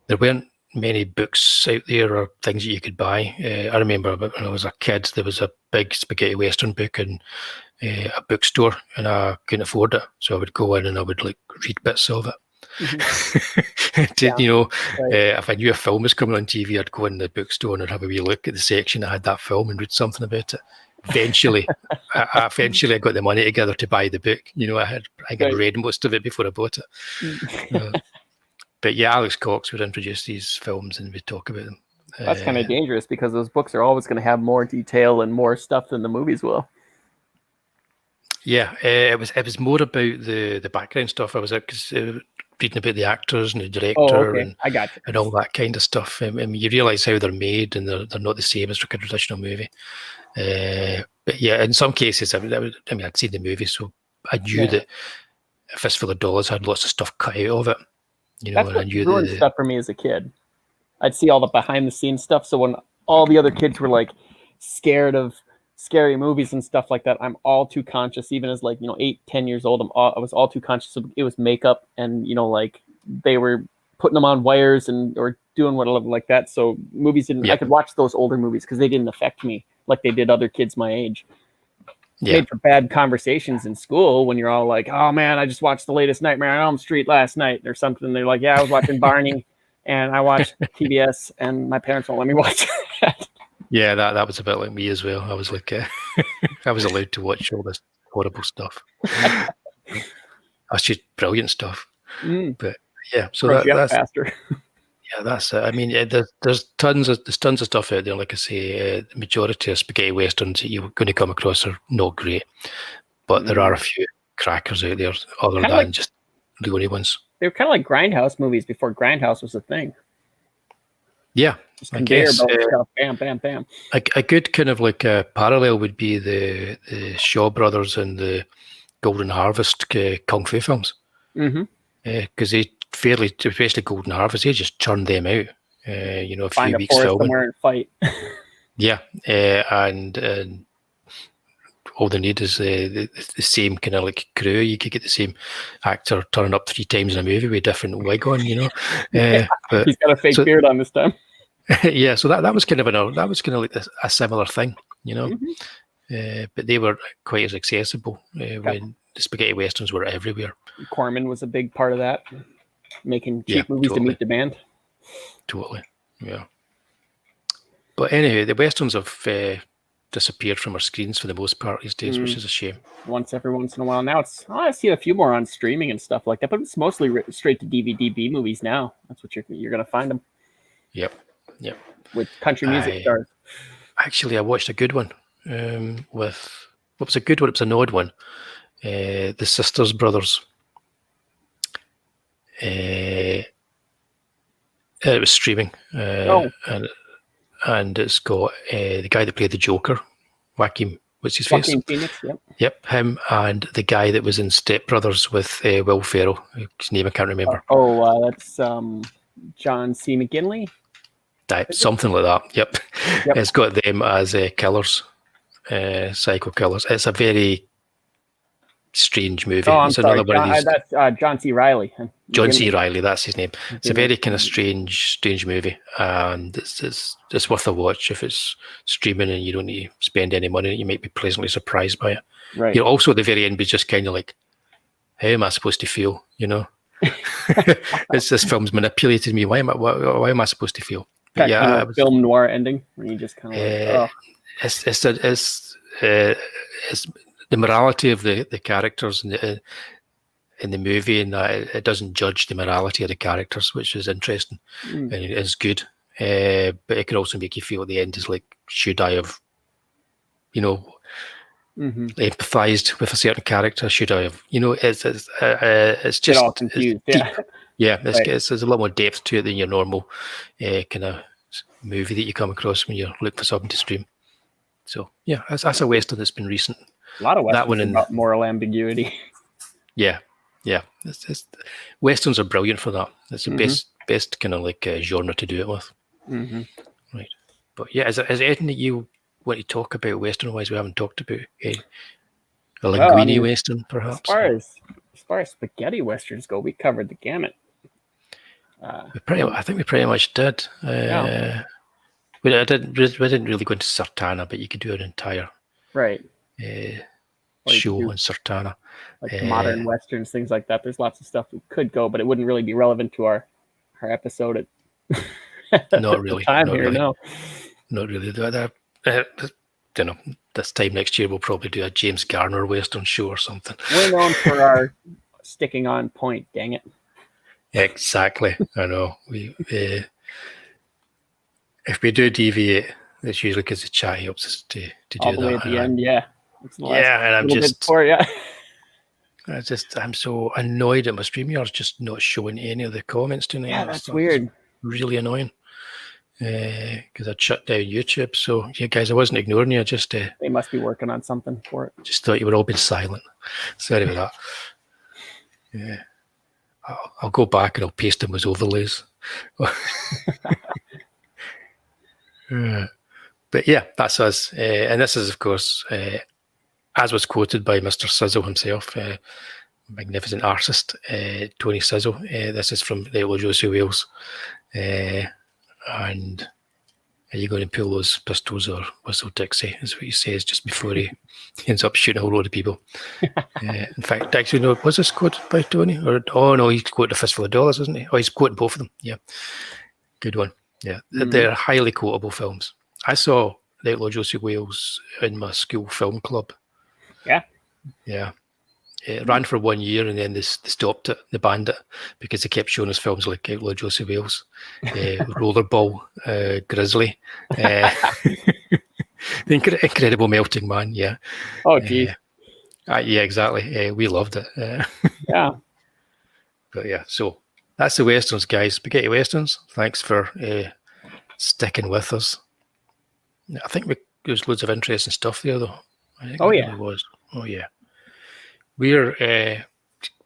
there weren't many books out there or things that you could buy. I remember when I was a kid, there was a big spaghetti western book in a bookstore, and I couldn't afford it, so I would go in and I would like read bits of it. Mm-hmm. If I knew a film was coming on TV, I'd go in the bookstore and I'd have a wee look at the section that had that film and read something about it. Eventually, I got the money together to buy the book. I read most of it before I bought it. But yeah, Alex Cox would introduce these films and we'd talk about them. That's kind of dangerous because those books are always going to have more detail and more stuff than the movies will. Yeah, it was more about the background stuff. I was reading about the actors and the director and all that kind of stuff. I mean, you realise how they're made and they're not the same as a traditional movie. But yeah, in some cases, I'd seen the movie, so I knew that A Fistful of Dollars had lots of stuff cut out of it. That's what ruined stuff for me as a kid. I'd see all the behind the scenes stuff. So when all the other kids were like scared of scary movies and stuff like that, I'm all too conscious, even as 8-10 years old, I was all too conscious of it was makeup and like they were putting them on wires or doing whatever like that. So movies didn't I could watch those older movies because they didn't affect me like they did other kids my age. Made for bad conversations in school when you're all like, oh man, I just watched the latest Nightmare on Elm Street last night or something. They're like, yeah, I was watching Barney and I watched TBS and my parents won't let me watch that. Yeah, that was a bit like me as well. I was like, I was allowed to watch all this horrible stuff. That's just brilliant stuff. But yeah, so that's faster. Yeah, that's it. I mean, there's tons of stuff out there. Like I say, the majority of spaghetti westerns that you're going to come across are not great, but there are a few crackers out there other than just the only ones. They were kind of like Grindhouse movies before Grindhouse was a thing. Yeah, just I guess. Stuff. Bam, bam, bam. A good kind of like a parallel would be the Shaw Brothers and the Golden Harvest kung fu films. Because they fairly, especially Golden Harvest, they just churned them out. A few weeks filming. Somewhere and fight. Yeah, and all they need is the same kind of like crew. You could get the same actor turning up 3 times in a movie with a different wig on, But, he's got a fake beard on this time. Yeah, so that was kind of like a similar thing, but they were quite as accessible when the spaghetti westerns were everywhere. Corman was a big part of that, making cheap movies to meet demand. Totally, yeah. But anyway, the westerns have disappeared from our screens for the most part these days, which is a shame. Every once in a while. Now I see a few more on streaming and stuff like that, but it's mostly straight to DVD B movies now. That's what you're going to find them. Yep. With country music stars. Actually, I watched a good one with What was a good one? It was an odd one. The Sisters Brothers. It was streaming, and it's got the guy that played the Joker, Joaquin. What's his face? Joaquin Phoenix. Yep. Yep, him, and the guy that was in Step Brothers with Will Ferrell. His name I can't remember. That's John C. McGinley. Something like that. Yep. It's got them as killers, psycho killers. It's a very strange movie. Oh, I'm it's sorry. another one of these. That's John C. Reilly. John C. Reilly, that's his name. It's a very kind of strange movie, and it's worth a watch if it's streaming and you don't need to spend any money. You might be pleasantly surprised by it. Right. You know, also at the very end, be just kind of like, how am I supposed to feel? You know, this film's manipulated me. Why am I supposed to feel? That kind of film noir ending where you just kind of it's the morality of the characters in the movie, and it doesn't judge the morality of the characters, which is interesting and it is good. But it can also make you feel at the end is like, should I have, empathized with a certain character? Should I have, it's just get all confused. There's a lot more depth to it than your normal kind of movie that you come across when you're looking for something to stream. So yeah, that's a Western that's been recent. A lot of Westerns about moral ambiguity. Yeah. Westerns are brilliant for that. It's the best kind of like genre to do it with. Right. But yeah, is there anything that you want to talk about Western-wise we haven't talked about? A linguine Western, perhaps? As far as spaghetti Westerns go, we covered the gamut. I think we pretty much did. We didn't really go into Sartana, but you could do an entire show on Sartana. Like modern Westerns, things like that. There's lots of stuff we could go, but it wouldn't really be relevant to our episode at not really. Not really. Don't know. This time next year we'll probably do a James Garner Western show or something. We're known for our sticking on point. Dang it! Exactly. I know. If we do deviate, it's usually because the chat helps us to do that. All the way at the end, and I'm just bit I'm so annoyed at my StreamYard's just not showing any of the comments tonight. Yeah, that's weird. Really annoying. Because I'd shut down YouTube. So yeah, guys, I wasn't ignoring you. I just they must be working on something for it. Just thought you were all being silent. Sorry about that. Yeah, I'll go back and I'll paste them as overlays. But yeah, that's us. And this is, of course, as was quoted by Mr. Sizzle himself, magnificent artist, Tony Sizzle. This is from the Outlaw Josie Wales. And are you going to pull those pistols or whistle Dixie, is what he says just before he ends up shooting a whole load of people. In fact, actually, no, was this quoted by Tony? No, he's quoted A Fistful of Dollars, isn't he? Oh, he's quoting both of them. Yeah. Good one. Yeah. They're highly quotable films. I saw the Outlaw Josie Wales in my school film club. Yeah. Yeah. It ran for 1 year and then they stopped it, they banned it, because they kept showing us films like Outlaw Josie Wales, Rollerball, Grizzly, The Incredible Melting Man, yeah. Oh, geez. Yeah, exactly. We loved it. Yeah. But yeah, so that's the Westerns, guys. Spaghetti Westerns. Thanks for sticking with us. I think there's loads of interesting stuff there, though. I think yeah. Really was. Oh, yeah. We're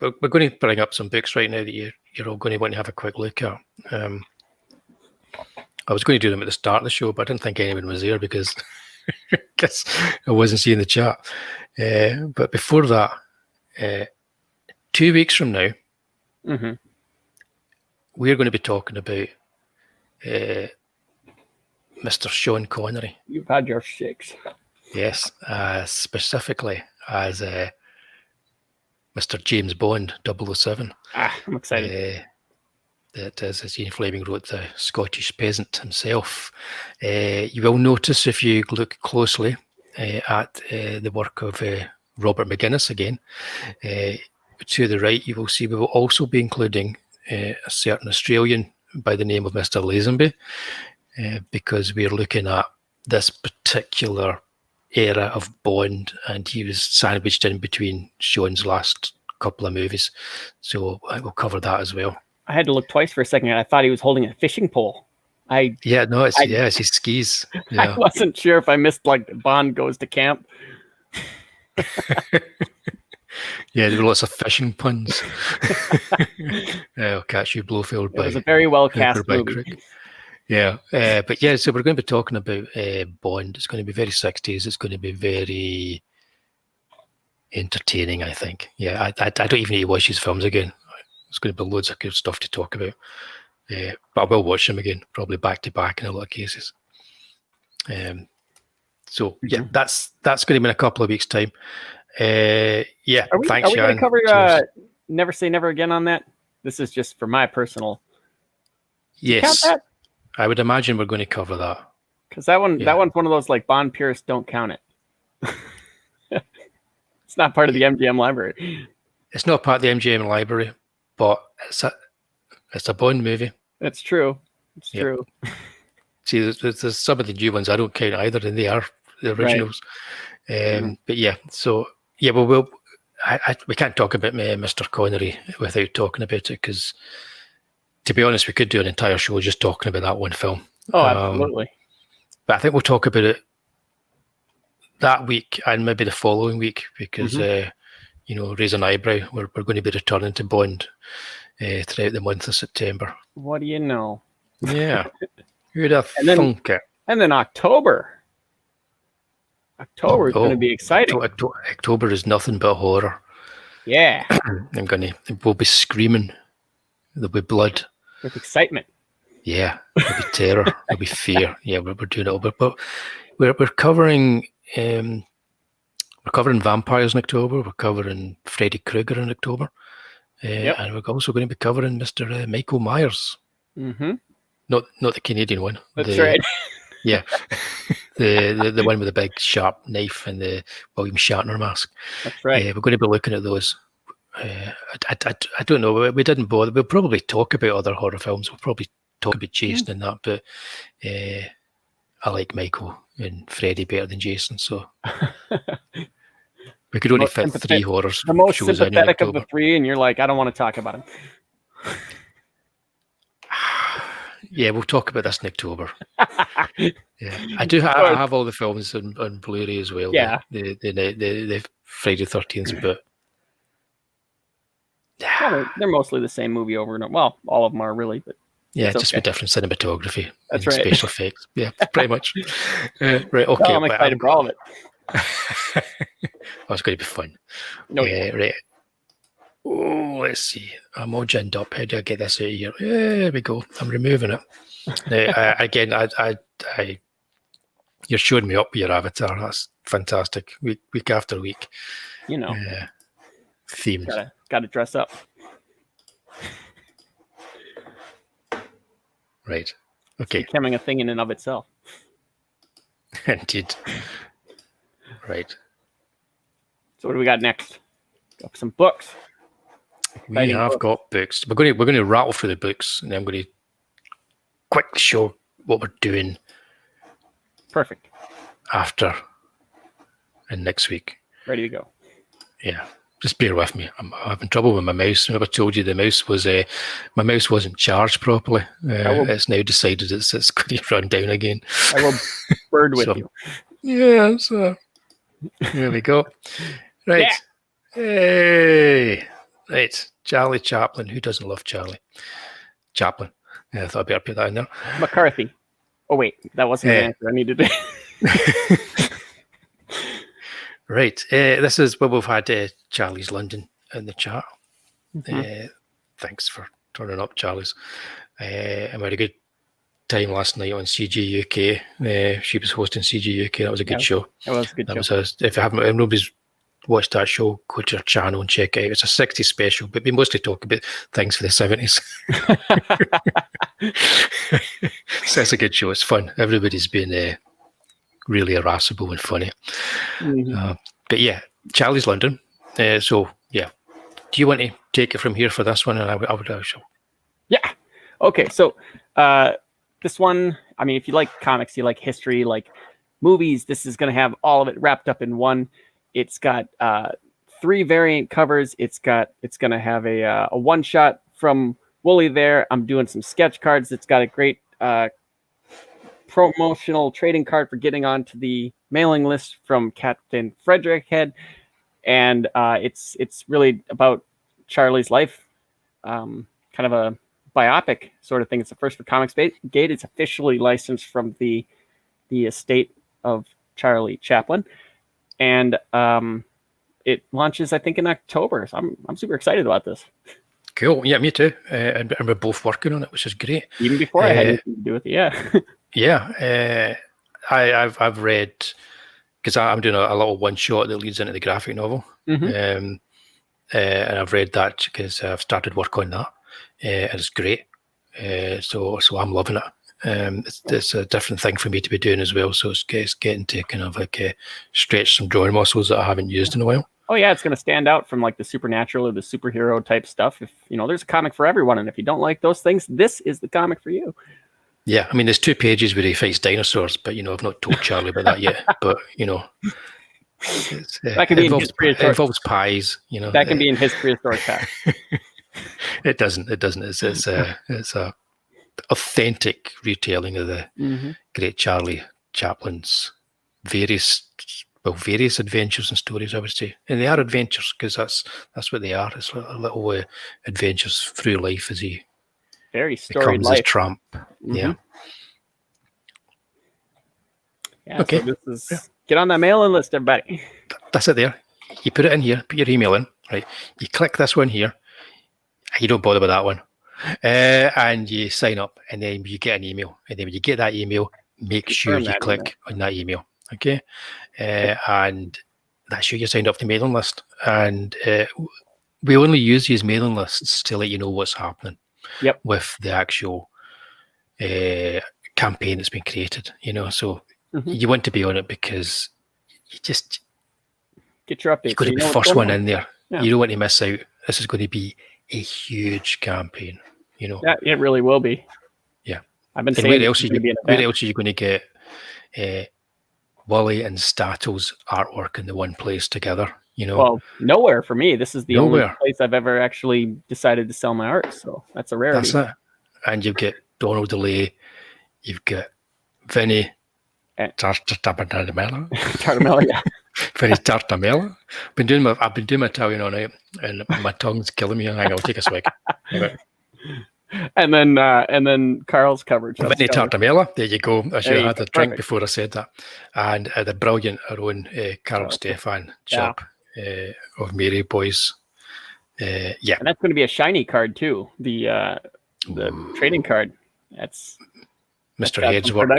going to bring up some books right now that you're all going to want to have a quick look at. I was going to do them at the start of the show, but I didn't think anyone was there because I wasn't seeing the chat. But before that, 2 weeks from now, we're going to be talking about Mr. Sean Connery. You've had your shakes. Yes, specifically as Mr. James Bond, 007. I'm excited. That is, as Ian Fleming wrote, the Scottish peasant himself. You will notice if you look closely at the work of Robert McGuinness again. To the right, you will see we will also be including a certain Australian by the name of Mr. Lazenby, because we're looking at this particular era of Bond, and he was sandwiched in between Sean's last couple of movies. So I will cover that as well. I had to look twice for a second. I thought he was holding a fishing pole. It's his skis. Yeah. I wasn't sure if I missed like Bond goes to camp. Yeah, there were lots of fishing puns. I'll catch you, Blofeld. It was a very well cast movie. Crick. Yeah, but yeah, so we're going to be talking about Bond. It's going to be very 60s. It's going to be very entertaining, I think. Yeah, I don't even need to watch his films again. It's going to be loads of good stuff to talk about. But I will watch them again, probably back to back in a lot of cases. So yeah, that's going to be in a couple of weeks' time. Thanks, Are we going to cover Never Say Never Again on that? This is just for my personal. Yes, I would imagine we're going to cover that. Because that one's one of those like Bond purists don't count it. It's not part of the MGM library. It's not part of the MGM library, but it's a Bond movie. It's true. It's true. See, there's some of the new ones I don't count either, and they are the originals. Right. But yeah, so yeah, well, we can't talk about Mr. Connery without talking about it, because to be honest, we could do an entire show just talking about that one film. Oh, absolutely. But I think we'll talk about it that week and maybe the following week, because raise an eyebrow. We're going to be returning to Bond throughout the month of September. What do you know? Yeah. Who'd have thunk it? And then October. October is going to be exciting. October is nothing but horror. Yeah. We'll be screaming. There'll be blood. With excitement. Yeah. There'll be terror. There'll be fear. Yeah, we're doing it all. But we're covering vampires in October. We're covering Freddy Krueger in October. And we're also going to be covering Mr. Michael Myers. Mm-hmm. Not the Canadian one. That's right. Yeah. the one with the big sharp knife and the William Shatner mask. That's right. We're going to be looking at those. I don't know. We didn't bother. We'll probably talk about other horror films. We'll probably talk about Jason and that, but I like Michael and Freddy better than Jason, so we could only fit 3 horrors. The most sympathetic of the 3, and you're like, I don't want to talk about him. Yeah, we'll talk about this in October. Yeah, I have all the films on Blu-ray as well. Yeah, the Friday 13th, but they're mostly the same movie over and over. Well, all of them are really, but yeah, just with different cinematography. That's right. Special effects. Yeah, pretty much. Right. Okay. Well, I'm excited for all of it. It's going to be fun. No, right. Oh, let's see. I'm all ginned up. How do I get this out of here? There we go. I'm removing it. Again, you're showing me up with your avatar. That's fantastic. Week after week. Themed. Got to dress up. Right. Okay. It's becoming a thing in and of itself. Indeed. Right. So what do we got next? Got some books. We have got books. We're going to rattle through the books, and then I'm going to quickly show what we're doing. Perfect. After and next week. Ready to go. Yeah. Just bear with me. I'm having trouble with my mouse. I never told you my mouse wasn't charged properly. It's now decided it's going to run down again. I will bird with you. Yeah, so here we go. Right. Yeah. Hey. Right. Charlie Chaplin. Who doesn't love Charlie? Chaplin. Yeah, I thought I'd better put that in there. McCarthy. Oh, wait. That wasn't the answer I needed to. Right. This is where we've had Charlie's London in the chat. Mm-hmm. Thanks for turning up, Charlie's. I had a good time last night on CG UK. She was hosting CG UK. That was a good show. That was a good show. If nobody's watched that show, go to her channel and check it out. It's a 60s special, but we mostly talk about things for the 70s. So it's a good show. It's fun. Everybody's been really irascible and funny. Mm-hmm. But yeah, Charlie's London. So yeah, do you want to take it from here for this one? And I would show. Yeah. Okay. So this one, I mean, if you like comics, you like history, like movies. This is going to have all of it wrapped up in one. It's got 3 variant covers. It's going to have a one shot from Wullie there. I'm doing some sketch cards. It's got a great promotional trading card for getting onto the mailing list from Captain Frederick Head, and it's really about Charlie's life, kind of a biopic sort of thing. It's the first for Comics Gate. It's officially licensed from the estate of Charlie Chaplin, and it launches, I think, in October. So I'm super excited about this. Cool. Yeah, me too. And we're both working on it, which is great. Even before I had anything to do with it. Yeah. Yeah. I've read, because I'm doing a little one shot that leads into the graphic novel. Mm-hmm. And I've read that because I've started work on that. And it's great. So I'm loving it. It's a different thing for me to be doing as well. So it's getting to kind of like stretch some drawing muscles that I haven't used in a while. Oh yeah, it's going to stand out from like the supernatural or the superhero type stuff. If there's a comic for everyone, and if you don't like those things, this is the comic for you. Yeah, I mean, there's 2 pages where he fights dinosaurs, but I've not told Charlie about that yet. But that can be in his prehistoric. It involves pies. That can be in his prehistoric past. It doesn't. It's a authentic retelling of the great Charlie Chaplin's various adventures and stories, I would say. And they are adventures, because that's what they are. It's little adventures through life as he very storied becomes life. his tramp. Yeah. Okay. So this is get on that mailing list, everybody. That's it there. You put it in here, put your email in, right? You click this one here. You don't bother with that one. And you sign up, and then you get an email. And then when you get that email, make sure you click on that email. Okay? And that's sure you signed up to the mailing list. And we only use these mailing lists to let you know what's happening with the actual campaign that's been created. So you want to be on it because you just get your updates. You've got to be the first one in there. Yeah. You don't want to miss out. This is going to be a huge campaign. Yeah, it really will be. Yeah. I've been saying where else are you going to get Wullie and STATTO's artwork in the one place together? Well, nowhere for me. This is the only place I've ever actually decided to sell my art, so that's a rarity. That's it. And you've got Donald DeLay, you've got Vinny Tartamella. Tartamella, yeah. Vinny Tartamella. I've been doing my Italian all night, and my tongue's killing me. Hang on, I'll take a swig. And then Carl's coverage. Vinny Tartamella. There you go. I should have had a drink before I said that. And the brilliant our own Carl Stefan job of Mary Boys. And that's going to be a shiny card too. The trading card. That's Mr. Head's work.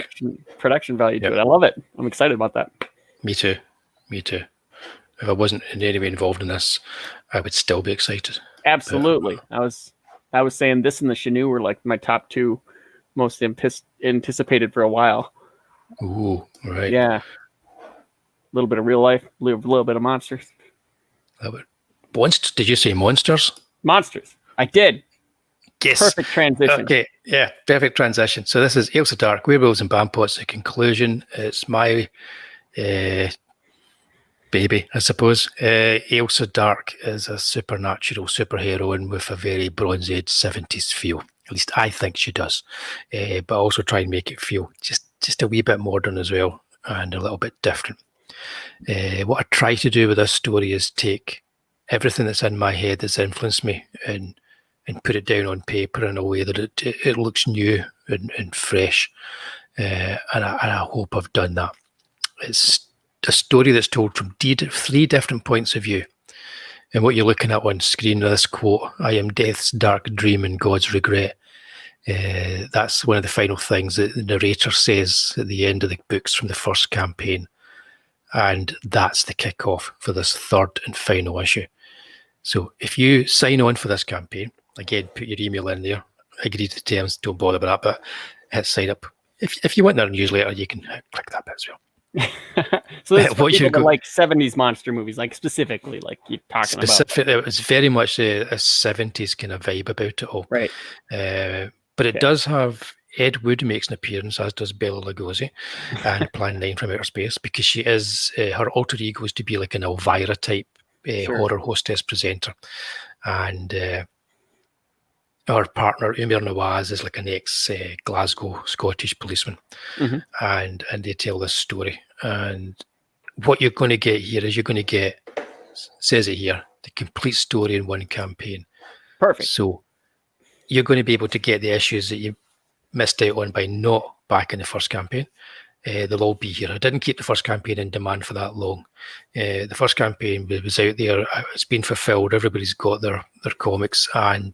Production value to it. I love it. I'm excited about that. Me too. If I wasn't in any way involved in this, I would still be excited. Absolutely. I was saying this and the Chenoo were like my top 2 most anticipated for a while. Ooh, right. Yeah. A little bit of real life, a little bit of monsters. Did you say monsters? Monsters. I did. Yes. Perfect transition. Okay, yeah, perfect transition. So this is Ailsa Dark, Werewolves and Bampots, the conclusion. It's my baby, I suppose. Ailsa Dark is a supernatural superheroine with a very Bronze Age 70s feel. At least I think she does. But also try and make it feel just a wee bit modern as well, and a little bit different. What I try to do with this story is take everything that's in my head that's influenced me and put it down on paper in a way that it looks new and fresh. And I hope I've done that. It's a story that's told from 3 different points of view. And what you're looking at on screen, this quote, "I am death's dark dream and God's regret." That's one of the final things that the narrator says at the end of the books from the first campaign. And that's the kickoff for this 3rd and final issue. So if you sign on for this campaign, again, put your email in there, agree to the terms, don't bother about that, but hit sign up. If you want their newsletter, you can click that bit as well. So this is like 70s monster movies, like specifically, like you're talking about. It's very much a 70s kind of vibe about it all. Right. But it does have Ed Wood makes an appearance, as does Bela Lugosi, and Plan 9 from Outer Space, because she is, her alter ego is to be like an Elvira type horror hostess presenter. And our partner, Umar Nawaz, is like an ex-Glasgow Scottish policeman. And they tell this story. And what you're going to get here is you're going to get, says it here, the complete story in one campaign. Perfect. So you're going to be able to get the issues that you missed out on by not backing the first campaign. They'll all be here. I didn't keep the first campaign in demand for that long. The first campaign was out there. It's been fulfilled. Everybody's got their comics, and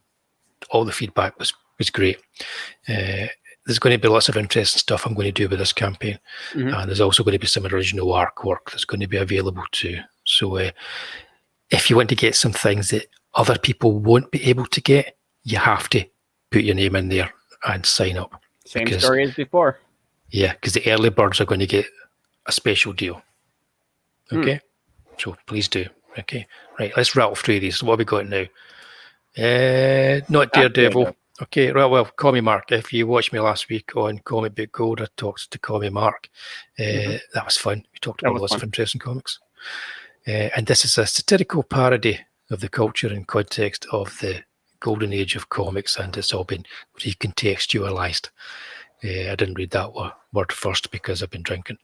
all the feedback was great. There's going to be lots of interesting stuff I'm going to do with this campaign. And there's also going to be some original artwork that's going to be available too. So if you want to get some things that other people won't be able to get, you have to put your name in there and sign up. Same story as before. Yeah, because the early birds are going to get a special deal. Okay? So please do. Okay. Right, let's rattle through these. So what have we got now? Not Daredevil. Okay, right, well, Call Me Mark. If you watched me last week on Comic Book Gold, I talked to Call Me Mark. That was fun. We talked about lots of interesting comics. And this is a satirical parody of the culture and context of the golden age of comics, and it's all been recontextualized. I didn't read that word first because I've been drinking.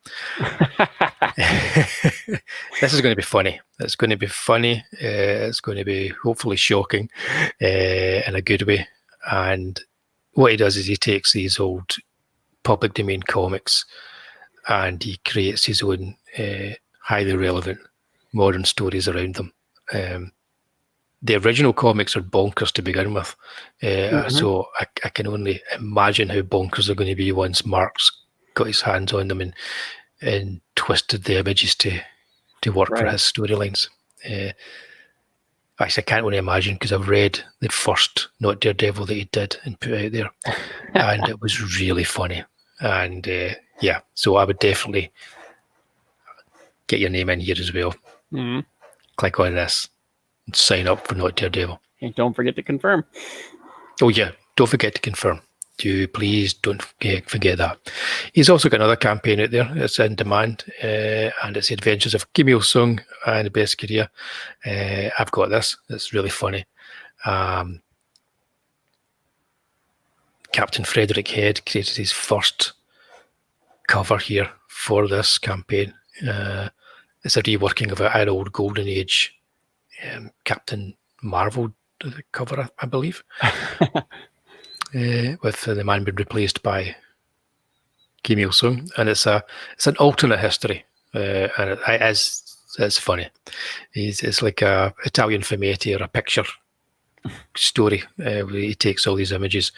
This is going to be funny. It's going to be funny. It's going to be hopefully shocking in a good way. And what he does is he takes these old public domain comics and he creates his own highly relevant modern stories around them. The original comics are bonkers to begin with. So I can only imagine how bonkers they're going to be once Mark's got his hands on them and twisted the images to work for his storylines. Actually, I can't only imagine because I've read the first Not Daredevil that he did and put out there, and it was really funny. And so I would definitely get your name in here as well. Click on this. Sign up for Not Daredevil. And don't forget to confirm. Oh yeah, don't forget to confirm. Please don't forget that. He's also got another campaign out there. It's in demand, and it's the Adventures of Kim Il-sung and Beskidea. I've got this. It's really funny. Captain Frederick Head created his first cover here for this campaign. It's a reworking of an old Golden Age Captain Marvel cover, I believe, with the man being replaced by Kim Il-sung, and it's an alternate history, and it's funny. It's like a Italian fumetti or a picture story where he takes all these images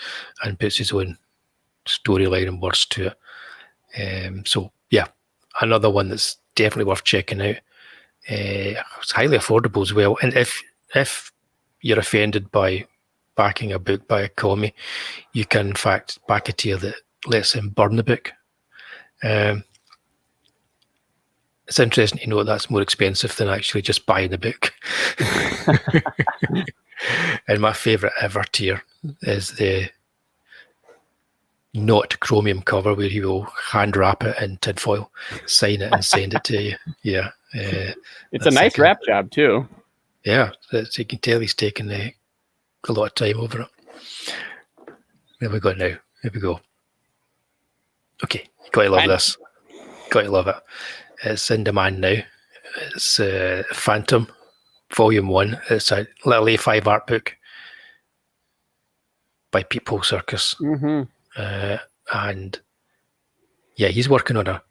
and puts his own storyline and words to it. So yeah, another one that's definitely worth checking out. It's highly affordable as well, and if you're offended by backing a book by a commie, you can in fact back a tier that lets him burn the book. It's interesting to note that's more expensive than actually just buying the book. And my favourite ever tier is the not chromium cover, where he will hand wrap it in tinfoil, sign it, and send it to you. Yeah. It's a nice wrap job too. Yeah, so you can tell he's taken a lot of time over it. There we go now. Here we go. Okay, you gotta love this. Gotta love it. It's in demand now. It's Phantom, Volume 1. It's a little A5 art book by Peephole Circus. And yeah, he's working on a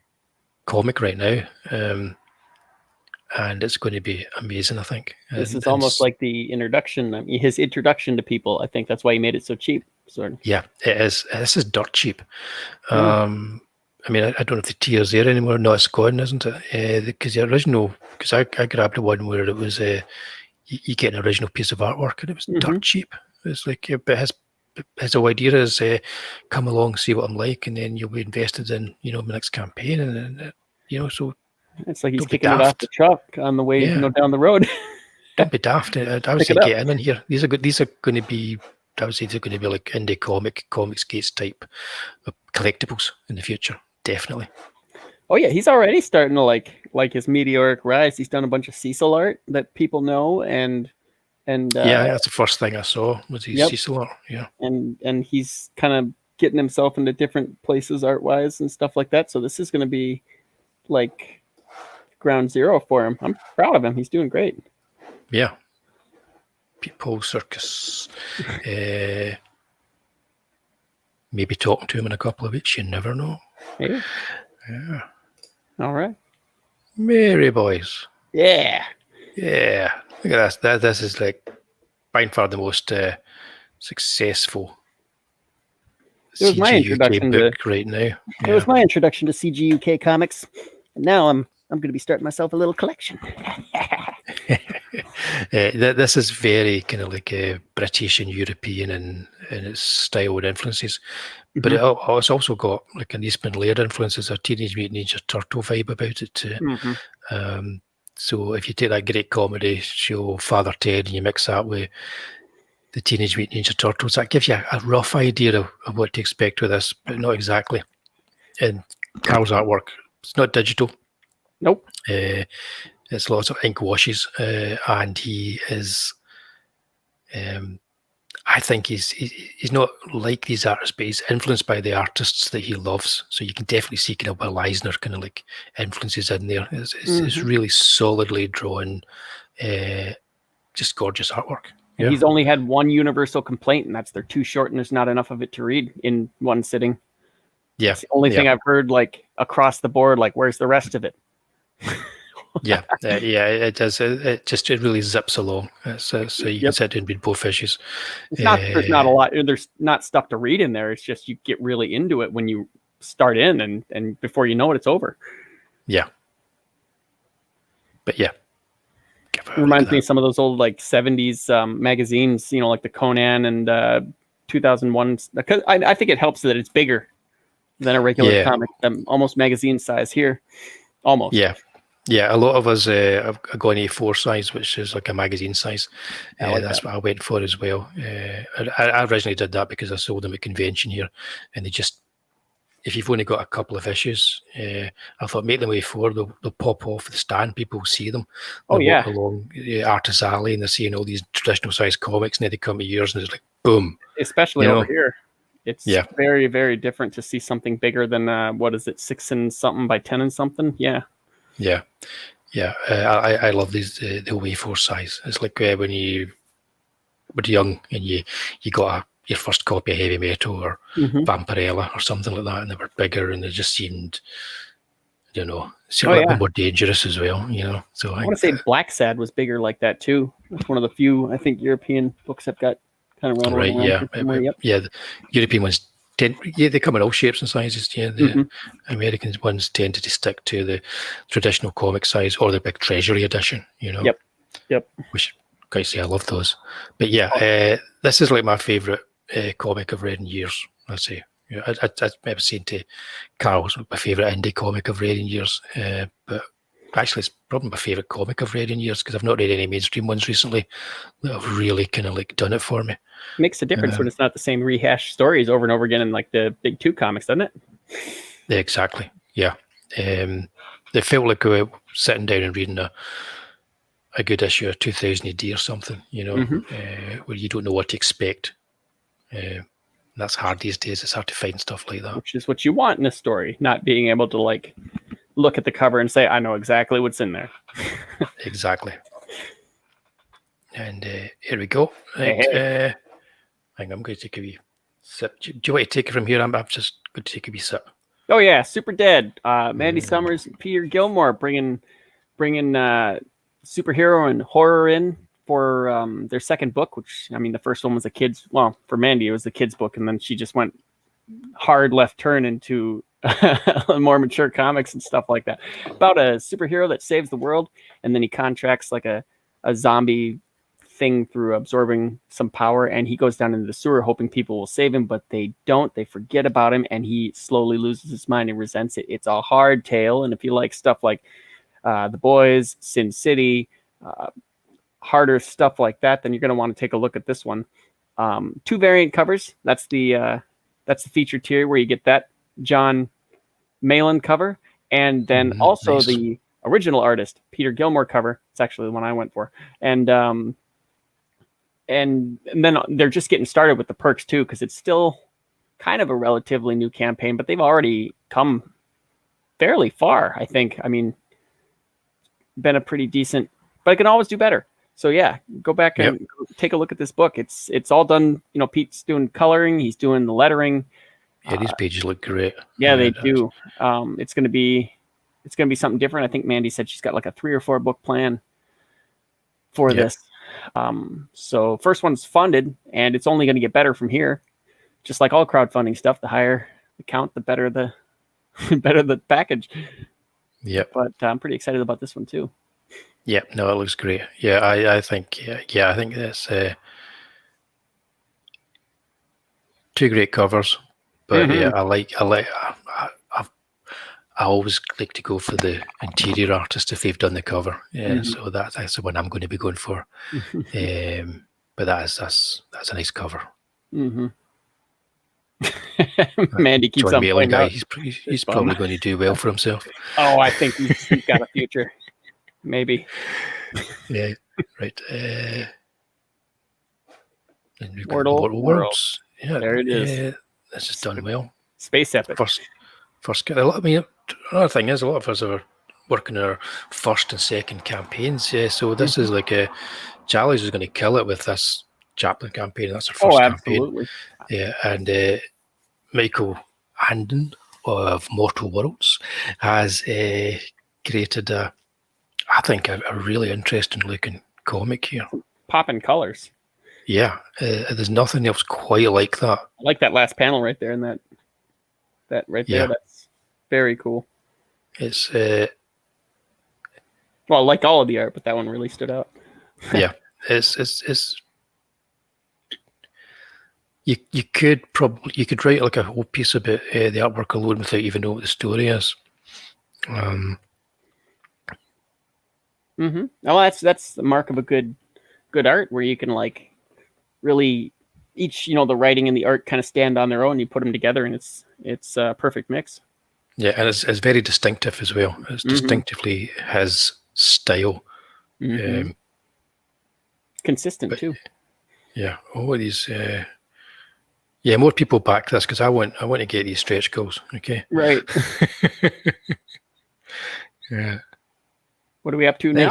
comic right now. And it's going to be amazing, I think. This is almost like the introduction, his introduction to people. I think that's why he made it so cheap. Sort of. Yeah, it is. This is dirt cheap. I mean, I don't know if the tier's there anymore. No, it's gone, isn't it? Because the original, because I grabbed the one where it was, you get an original piece of artwork, and it was dirt cheap. It's like, but his whole idea is come along, see what I'm like, and then you'll be invested in, my next campaign, and so. It's like he's kicking it off the truck on the way, down the road. Don't be daft. I would say get in here. These are good. These are going to be I would say they're going to be like indie comics gates type of collectibles in the future. Definitely. Oh yeah, he's already starting to like his meteoric rise. He's done a bunch of Cecil art that people know, and yeah, that's the first thing I saw was his Cecil art. Yeah, and he's kind of getting himself into different places art wise and stuff like that. So this is going to be like ground zero for him. I'm proud of him. He's doing great. Yeah. People Circus. Maybe talking to him in a couple of weeks. You never know. Hey. Yeah. All right. Merry boys. Yeah. Yeah. Look at this. This is like by far the most successful It was my introduction book to right now. Yeah. It was my introduction to CGUK comics, and now I'm going to be starting myself a little collection. This is very kind of like British and European in its style and influences, but it's also got like an Eastman Laird influences, a Teenage Mutant Ninja Turtle vibe about it too. So if you take that great comedy show Father Ted and you mix that with the Teenage Mutant Ninja Turtles, that gives you a rough idea of what to expect with this, but not exactly. And Carl's artwork, it's not digital. Nope. It's lots of ink washes, and he is. I think he's not like these artists, but he's influenced by the artists that he loves. So you can definitely see kind of Will Eisner kind of like influences in there. It's really solidly drawn, just gorgeous artwork. And he's only had one universal complaint, and that's they're too short and there's not enough of it to read in one sitting. Yeah, it's the only thing I've heard like across the board. Like, where's the rest of it? It does. It really zips along. So you can sit and read both issues. It's not. There's not a lot. There's not stuff to read in there. It's just you get really into it when you start in, and before you know it, it's over. Yeah. But yeah. It reminds me of some of those old like 70s magazines, you know, like the Conan and 2001. Because I think it helps that it's bigger than a regular comic, almost magazine size here. Almost. Yeah, a lot of us have got an A4 size, which is like a magazine size. That's what I went for as well. I originally did that because I sold them at convention here, and they just, if you've only got a couple of issues, I thought make them A4, they'll pop off the stand, people will see them. They'll walk along Artist Alley and they're seeing all these traditional size comics, and then they come to yours and it's like, boom. Especially over here. It's very, very different to see something bigger than, 6 and something by 10 and something? Yeah. I love these the A4 size. It's like when you were young and you got your first copy of Heavy Metal or Vampirella or something like that, and they were bigger and they just seemed, more dangerous as well. So I want to say Black Sad was bigger like that too. It's one of the few I think European books I've got kind of around. The European ones. They come in all shapes and sizes. Yeah, the American ones tended to stick to the traditional comic size or the big Treasury edition. Yep. Which, guys, say I love those. But this is like my favorite comic I've read in years. I'd say. I've never seen to Carl's my favorite indie comic I've read in years. But actually, it's probably my favorite comic I've read in years because I've not read any mainstream ones recently that have really kind of like done it for me. Makes a difference when it's not the same rehashed stories over and over again in like the big two comics, doesn't it? Exactly. Yeah. It felt like we were sitting down and reading a good issue of 2000 AD or something, where you don't know what to expect. That's hard these days. It's hard to find stuff like that. Which is what you want in a story, not being able to like look at the cover and say, I know exactly what's in there. Exactly. And here we go. Right. I think I'm going to take a wee sip. Do you want to take it from here? I'm just going to take a wee sip. Oh yeah, Super Dead. Mandy Summers, Peter Gilmore bringing superhero and horror in for their second book. Which the first one was a kids. Well, for Mandy, it was the kids' book, and then she just went hard left turn into more mature comics and stuff like that. About a superhero that saves the world, and then he contracts like a zombie thing through absorbing some power, and he goes down into the sewer hoping people will save him, but they don't. They forget about him, and he slowly loses his mind and resents it. It's a hard tale, and if you like stuff like The Boys, Sin City, harder stuff like that, then you're going to want to take a look at this one. 2 variant covers. That's the feature tier where you get that John Malin cover, and then also nice. the original artist Peter Gilmore cover. It's actually the one I went for, and then they're just getting started with the perks too, because it's still kind of a relatively new campaign, but they've already come fairly far. I think. I mean, been a pretty decent, but I can always do better. So yeah, go back and take a look at this book. It's all done. You know, Pete's doing coloring. He's doing the lettering. Yeah, these pages look great. Yeah, they do. It's gonna be something different. I think Mandy said she's got like a 3 or 4 book plan for this. So first one's funded, and it's only going to get better from here. Just like all crowdfunding stuff, the higher the count, the better the better the package. Yep. But I'm pretty excited about this one too. Yep. No, it looks great. Yeah, I think I think that's 2 great covers. But yeah, I always like to go for the interior artist if they've done the cover. Yeah, so that's the one I'm going to be going for. But that's a nice cover. Mandy keeps John on Malin pointing guy. out. He's probably going to do well for himself. Oh, I think he's got a future. Maybe. Yeah. Right. Mortal Worlds. Yeah, there it is. This is done well. Space epic. First. I mean, another thing is a lot of us are working our first and second campaigns. Yeah, so this is like Charlie's is going to kill it with this Chaplin campaign. That's her first absolutely. campaign. Yeah, and Michael Anden of Mortal Worlds has created I think a really interesting looking comic here. Popping colors. Yeah, there's nothing else quite like that. I like that last panel right there, and that right there. That's very cool. It's well, I like all of the art, but that one really stood out. Yeah, it's you could write like a whole piece about the artwork alone without even knowing what the story is. Well, that's the mark of a good art, where you can like really each, the writing and the art kind of stand on their own. You put them together, and it's a perfect mix. Yeah, and it's very distinctive as well. It's distinctively his style. Consistent too. Yeah. Oh, these. Yeah, more people back this, because I want to get these stretch goals. Okay. Right. Yeah. What are we up to now?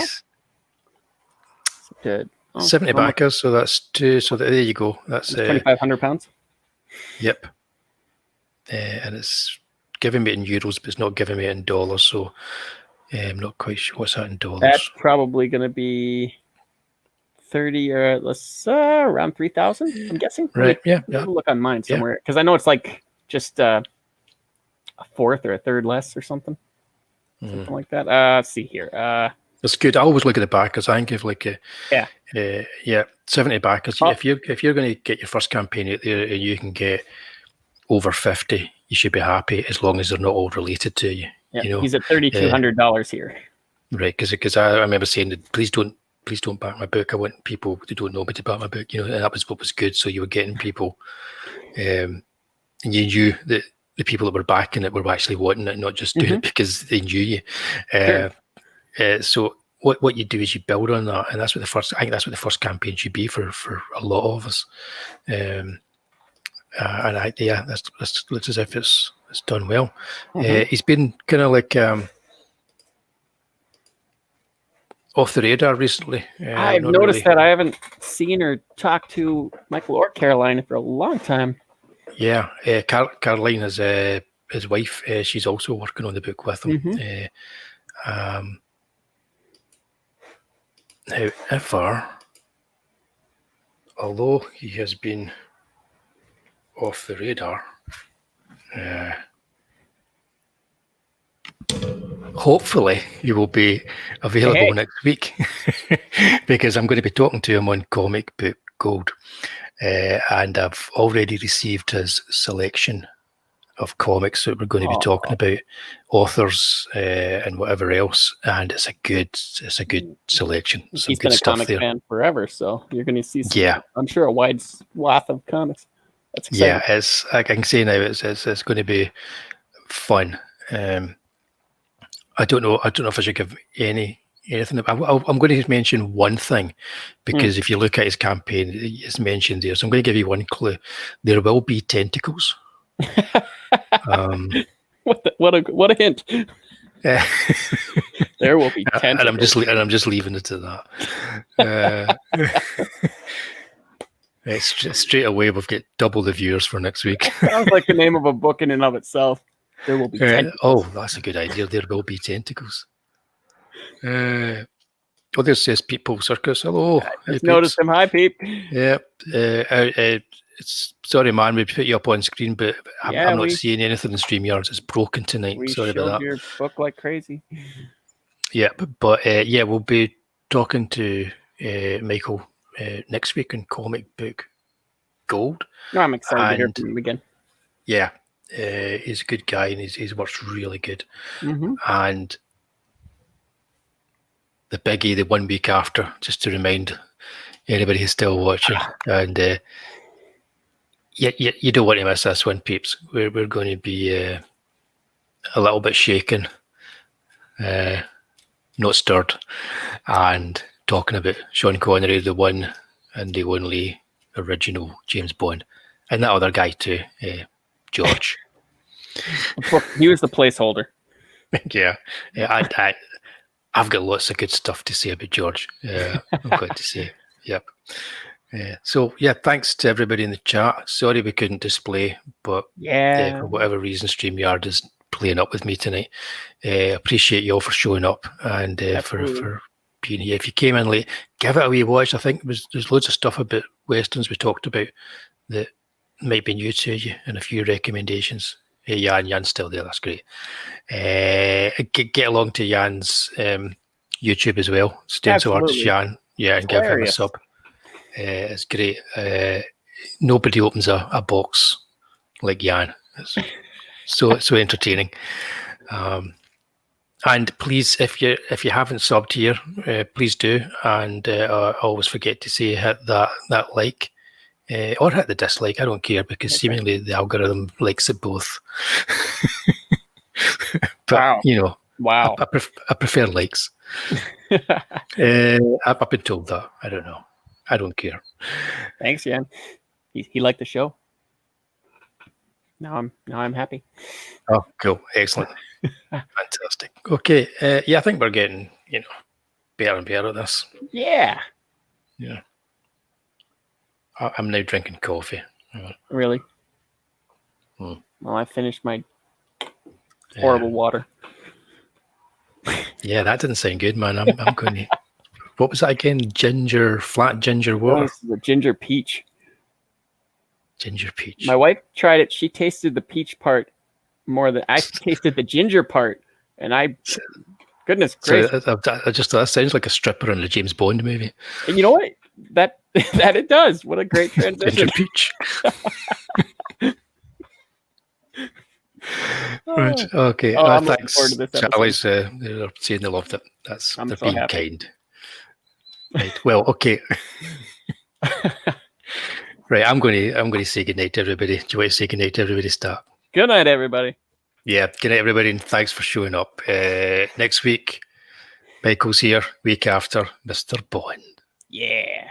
70 backers, so that's 2. So there you go. That's 2,500 pounds. Yep. And it's giving me it in euros, but it's not giving me it in dollars. So I'm not quite sure what's that in dollars. That's probably going to be 30 or around 3,000. I'm guessing. Right. Yeah. We'll look on mine somewhere, because I know it's like just a fourth or a third less or something like that. Let's see here. That's good. I always look at the backers. I think if like 70 backers. If you're going to get your first campaign out there and you can get over 50, you should be happy, as long as they're not all related to you. Yeah, he's at $3,200 here. Right, because I remember saying that please don't back my book. I want people who don't know me to back my book. And that was what was good. So you were getting people, and you knew that the people that were backing it were actually wanting it, not just doing it because they knew you. So what you do is you build on that, and that's what I think that's what the first campaign should be for a lot of us. And that looks as if it's done well. He's been kind of like off the radar recently. I've noticed that I haven't seen or talked to Michael or Caroline for a long time. Yeah, Caroline is his wife. She's also working on the book with him. However, although he has been off the radar, hopefully he will be available next week, because I'm going to be talking to him on Comic Book Gold, and I've already received his selection of comics that we're going to be talking about, authors and whatever else, and it's a good selection. Some He's good been a stuff comic there. fan forever, so you're going to see some, Yeah. I'm sure, a wide swath of comics. That's exciting. Yeah, it's I can say now it's going to be fun. I don't know if I should give anything. I'm going to mention one thing, because if you look at his campaign, it's mentioned there. So I'm going to give you one clue. There will be tentacles. What a hint. There will be tentacles. And I'm just leaving it to that. It's straight away we've got double the viewers for next week. Sounds like the name of a book in and of itself. There will be tentacles. Oh, that's a good idea. There will be tentacles. There says People Circus. Hello. I just noticed him. Hi, Pete. Yep. It's sorry, man. We put you up on screen, but I'm not seeing anything in StreamYard. It's broken tonight. Sorry about that. Your book like crazy. Yeah, but we'll be talking to Michael next week on Comic Book Gold. No, I'm excited to hear from him again. Yeah, he's a good guy, and his work's really good. Mm-hmm. And the biggie, the 1 week after, just to remind anybody who's still watching, and you don't want to miss this one, peeps. We're going to be a little bit shaken, not stirred, and talking about Sean Connery, the one and the only original James Bond, and that other guy too, George. He was the placeholder. Yeah, I've got lots of good stuff to say about George. I'm glad to say. Yep. So thanks to everybody in the chat. Sorry we couldn't display, but for whatever reason, StreamYard is playing up with me tonight. Appreciate you all for showing up and for being here. If you came in late, give it a wee watch. I think there's loads of stuff about westerns we talked about that might be new to you, and a few recommendations. Jan's still there. That's great. Get along to Jan's YouTube as well. Stencil Artist Jan. Yeah, and give him a sub. It's great. Nobody opens a box like Jan. It's so entertaining. And please, if you haven't subbed here, please do. And always forget to say hit that like. Or hit the dislike, I don't care, because seemingly the algorithm likes it both. But wow. I prefer likes. I've been told that. I don't know. I don't care. Thanks, Jan. He liked the show. Now I'm happy. Oh, cool, excellent, fantastic. Okay, I think we're getting better and better at this. Yeah. I'm now drinking coffee. Really? Well, I finished my horrible water. Yeah, that didn't sound good, man. I'm going to... What was that again? Flat ginger water? This is a ginger peach. Ginger peach. My wife tried it. She tasted the peach part more than I tasted the ginger part. And goodness gracious. That sounds like a stripper in a James Bond movie. And you know what? That it does. What a great transition. Ginger peach. Right. Okay. I'm thanks. looking forward to this Charlie's they're saying they loved it. They're so being happy. kind. Right. Well, okay. Right. I'm going to say goodnight to everybody. Do you want to say goodnight to everybody? Start. Good night, everybody. Yeah. Good night, everybody, and thanks for showing up. Next week, Michael's here. Week after, Mr. Bond. Yeah.